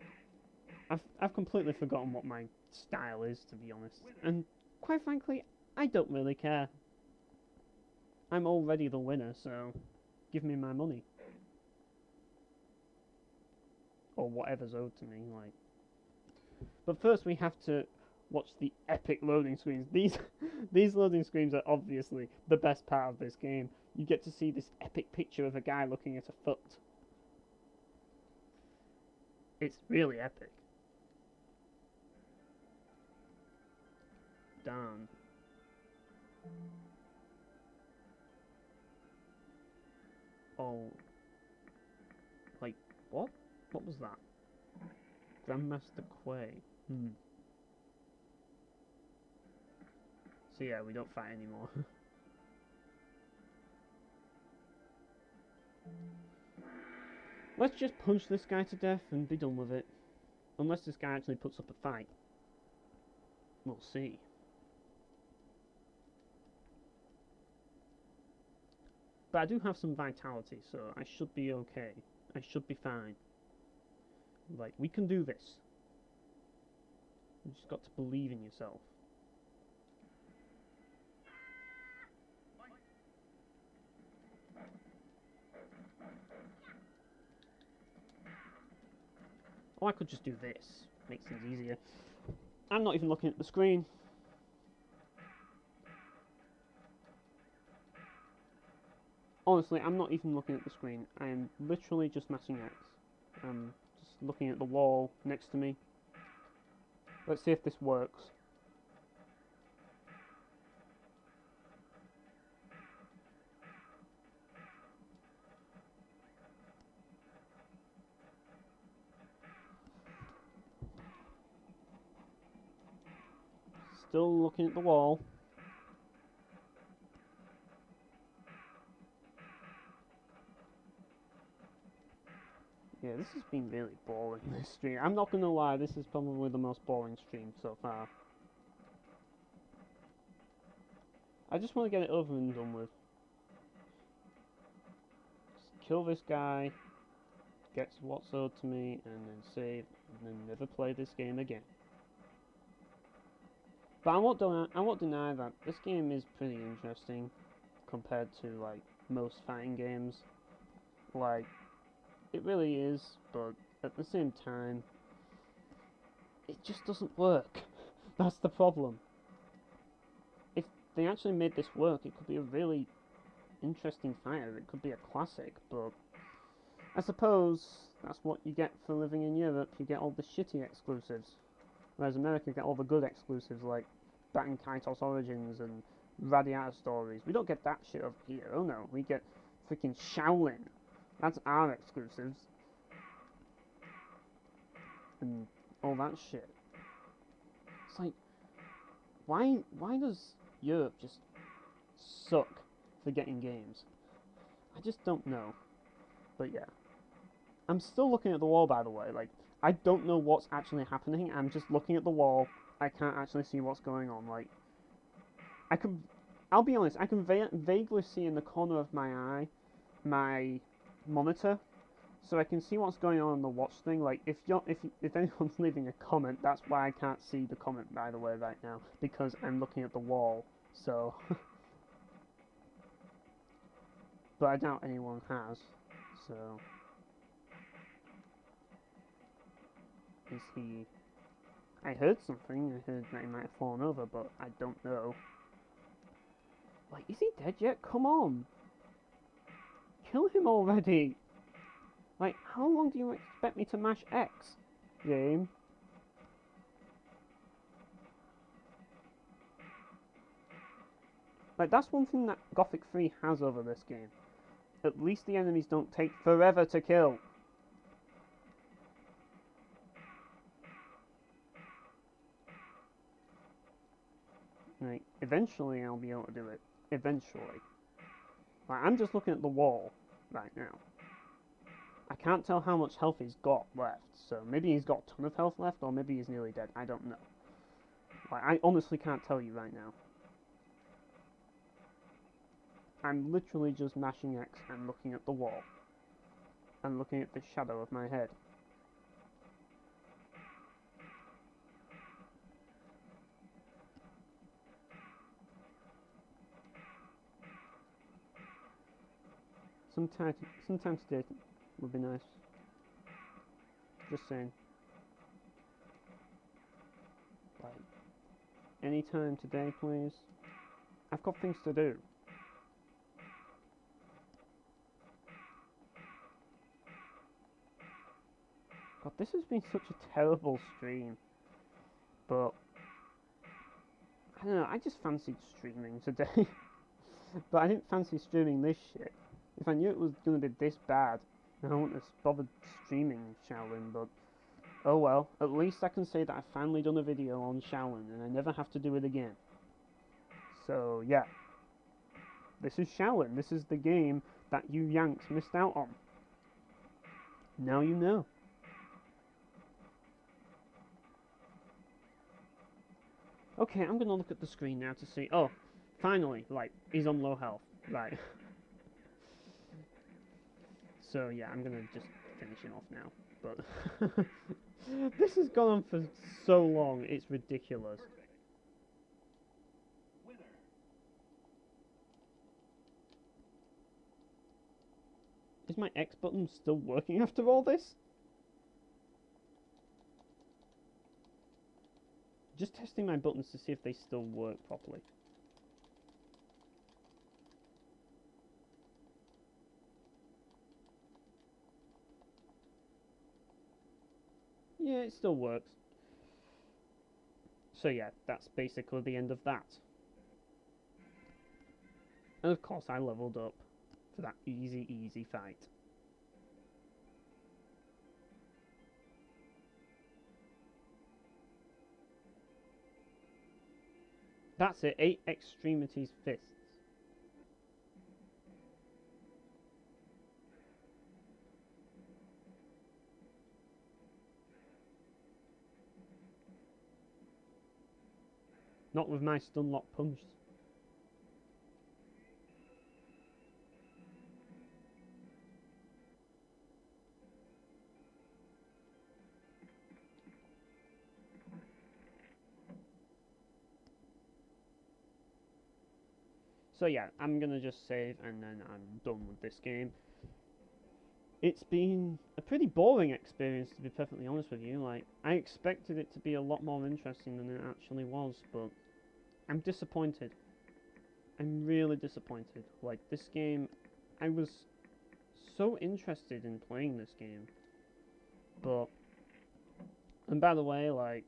I've completely forgotten what my style is, to be honest. And quite frankly, I don't really care. I'm already the winner, so give me my money. Or whatever's owed to me, like. But first we have to watch the epic loading screens. These loading screens are obviously the best part of this game. You get to see this epic picture of a guy looking at a foot. It's really epic. Damn. Oh. Like, what? What was that? Grandmaster Quay. So yeah, we don't fight anymore. Let's just punch this guy to death and be done with it. Unless this guy actually puts up a fight. We'll see. But I do have some vitality, so I should be okay. I should be fine. Like, we can do this. You just got to believe in yourself. Or I could just do this. Makes things easier. I'm not even looking at the screen. Honestly, I'm not even looking at the screen. I am literally just mashing X. I'm just looking at the wall next to me. Let's see if this works. Still looking at the wall. Yeah, this has been really boring, this stream. I'm not gonna lie, this is probably the most boring stream so far. I just want to get it over and done with. Just kill this guy, get what's owed to me, and then save, and then never play this game again. But I won't deny that this game is pretty interesting compared to like most fighting games. Like, it really is, but at the same time, it just doesn't work. That's the problem. If they actually made this work, it could be a really interesting fighter. It could be a classic, but I suppose that's what you get for living in Europe. You get all the shitty exclusives. Whereas America get all the good exclusives like Batten Kaitos Origins and Radiata Stories. We don't get that shit over here. Oh no, we get freaking Shaolin. That's our exclusives. And all that shit. It's like, why does Europe just suck for getting games? I just don't know. But yeah. I'm still looking at the wall, by the way. Like, I don't know what's actually happening. I'm just looking at the wall. I can't actually see what's going on. Like, I'll be honest, I can vaguely see in the corner of my eye my monitor, so I can see what's going on the watch thing. Like, if anyone's leaving a comment, that's why I can't see the comment, by the way, right now, because I'm looking at the wall. So, but I doubt anyone has. So, is he? I heard something. I heard that he might have fallen over, but I don't know. Like, is he dead yet? Come on! Kill him already! Like, how long do you expect me to mash X, game? Like, that's one thing that Gothic 3 has over this game. At least the enemies don't take forever to kill. Like, eventually I'll be able to do it. Eventually. Like, I'm just looking at the wall right now. I can't tell how much health he's got left, so maybe he's got a ton of health left, or maybe he's nearly dead. I don't know. Like, I honestly can't tell you right now. I'm literally just mashing X and looking at the wall. And looking at the shadow of my head. Sometime today would be nice. Just saying. Like, anytime today, please. I've got things to do. God, this has been such a terrible stream. But I don't know, I just fancied streaming today. But I didn't fancy streaming this shit. If I knew it was going to be this bad, I wouldn't have bothered streaming Shaolin, but oh well. At least I can say that I've finally done a video on Shaolin, and I never have to do it again. So, yeah. This is Shaolin. This is the game that you Yanks missed out on. Now you know. Okay, I'm going to look at the screen now to see... Oh, finally, like, he's on low health. Right. So yeah, I'm gonna just finish it off now. But this has gone on for so long, it's ridiculous. Is my X button still working after all this? Just testing my buttons to see if they still work properly. Yeah, it still works. So yeah, that's basically the end of that. And of course I leveled up for that easy fight. That's it, 8 extremities fists. Not with my stun lock punch. So yeah, I'm gonna just save and then I'm done with this game. It's been a pretty boring experience, to be perfectly honest with you. Like, I expected it to be a lot more interesting than it actually was, but I'm disappointed. I'm really disappointed. Like, this game, I was so interested in playing this game, but, and by the way, like,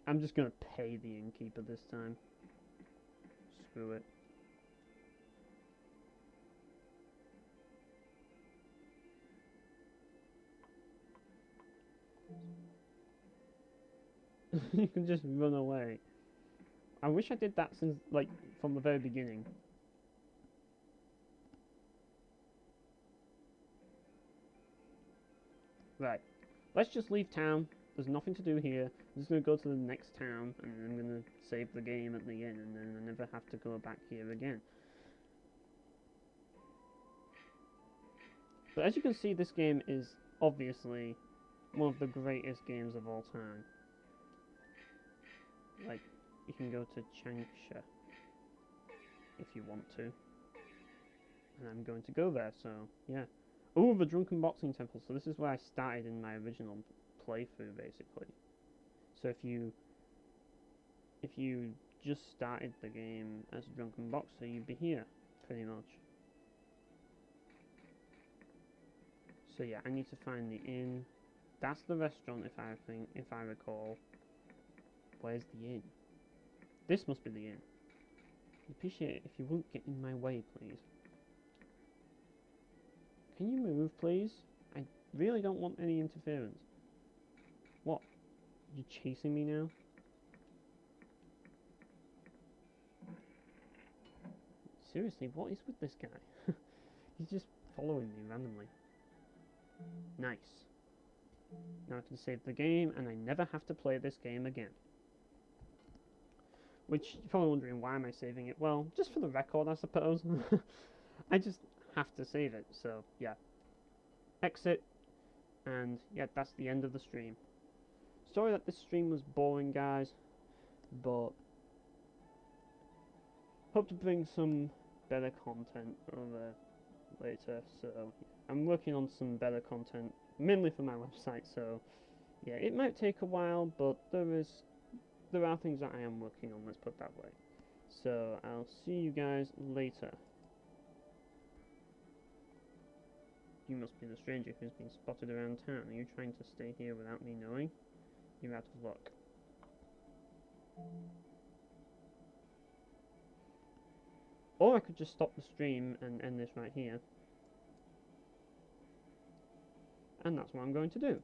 I'm just gonna pay the innkeeper this time. Screw it. You can just run away. I wish I did that since, like, from the very beginning. Right. Let's just leave town. There's nothing to do here. I'm just going to go to the next town, and then I'm going to save the game at the end, and then I never have to go back here again. But as you can see, this game is obviously one of the greatest games of all time. Like, you can go to Changsha if you want to. And I'm going to go there, so yeah. Oh, the Drunken Boxing Temple. So this is where I started in my original playthrough, basically. So if you just started the game as a Drunken Boxer, you'd be here, pretty much. So yeah, I need to find the inn. That's the restaurant, if I recall. Where's the inn? This must be the inn. I'd appreciate it if you wouldn't get in my way, please. Can you move, please? I really don't want any interference. What? You chasing me now? Seriously, what is with this guy? He's just following me randomly. Nice. Now I can save the game, and I never have to play this game again. Which, you're probably wondering, why am I saving it? Well, just for the record, I suppose. I just have to save it, so yeah. Exit, and yeah, that's the end of the stream. Sorry that this stream was boring, guys, but hope to bring some better content over later. So I'm working on some better content, mainly for my website, so yeah, it might take a while, but there are things that I am working on, let's put it that way. So I'll see you guys later. You must be the stranger who's been spotted around town. Are you trying to stay here without me knowing? You're out of luck. Or I could just stop the stream and end this right here. And that's what I'm going to do.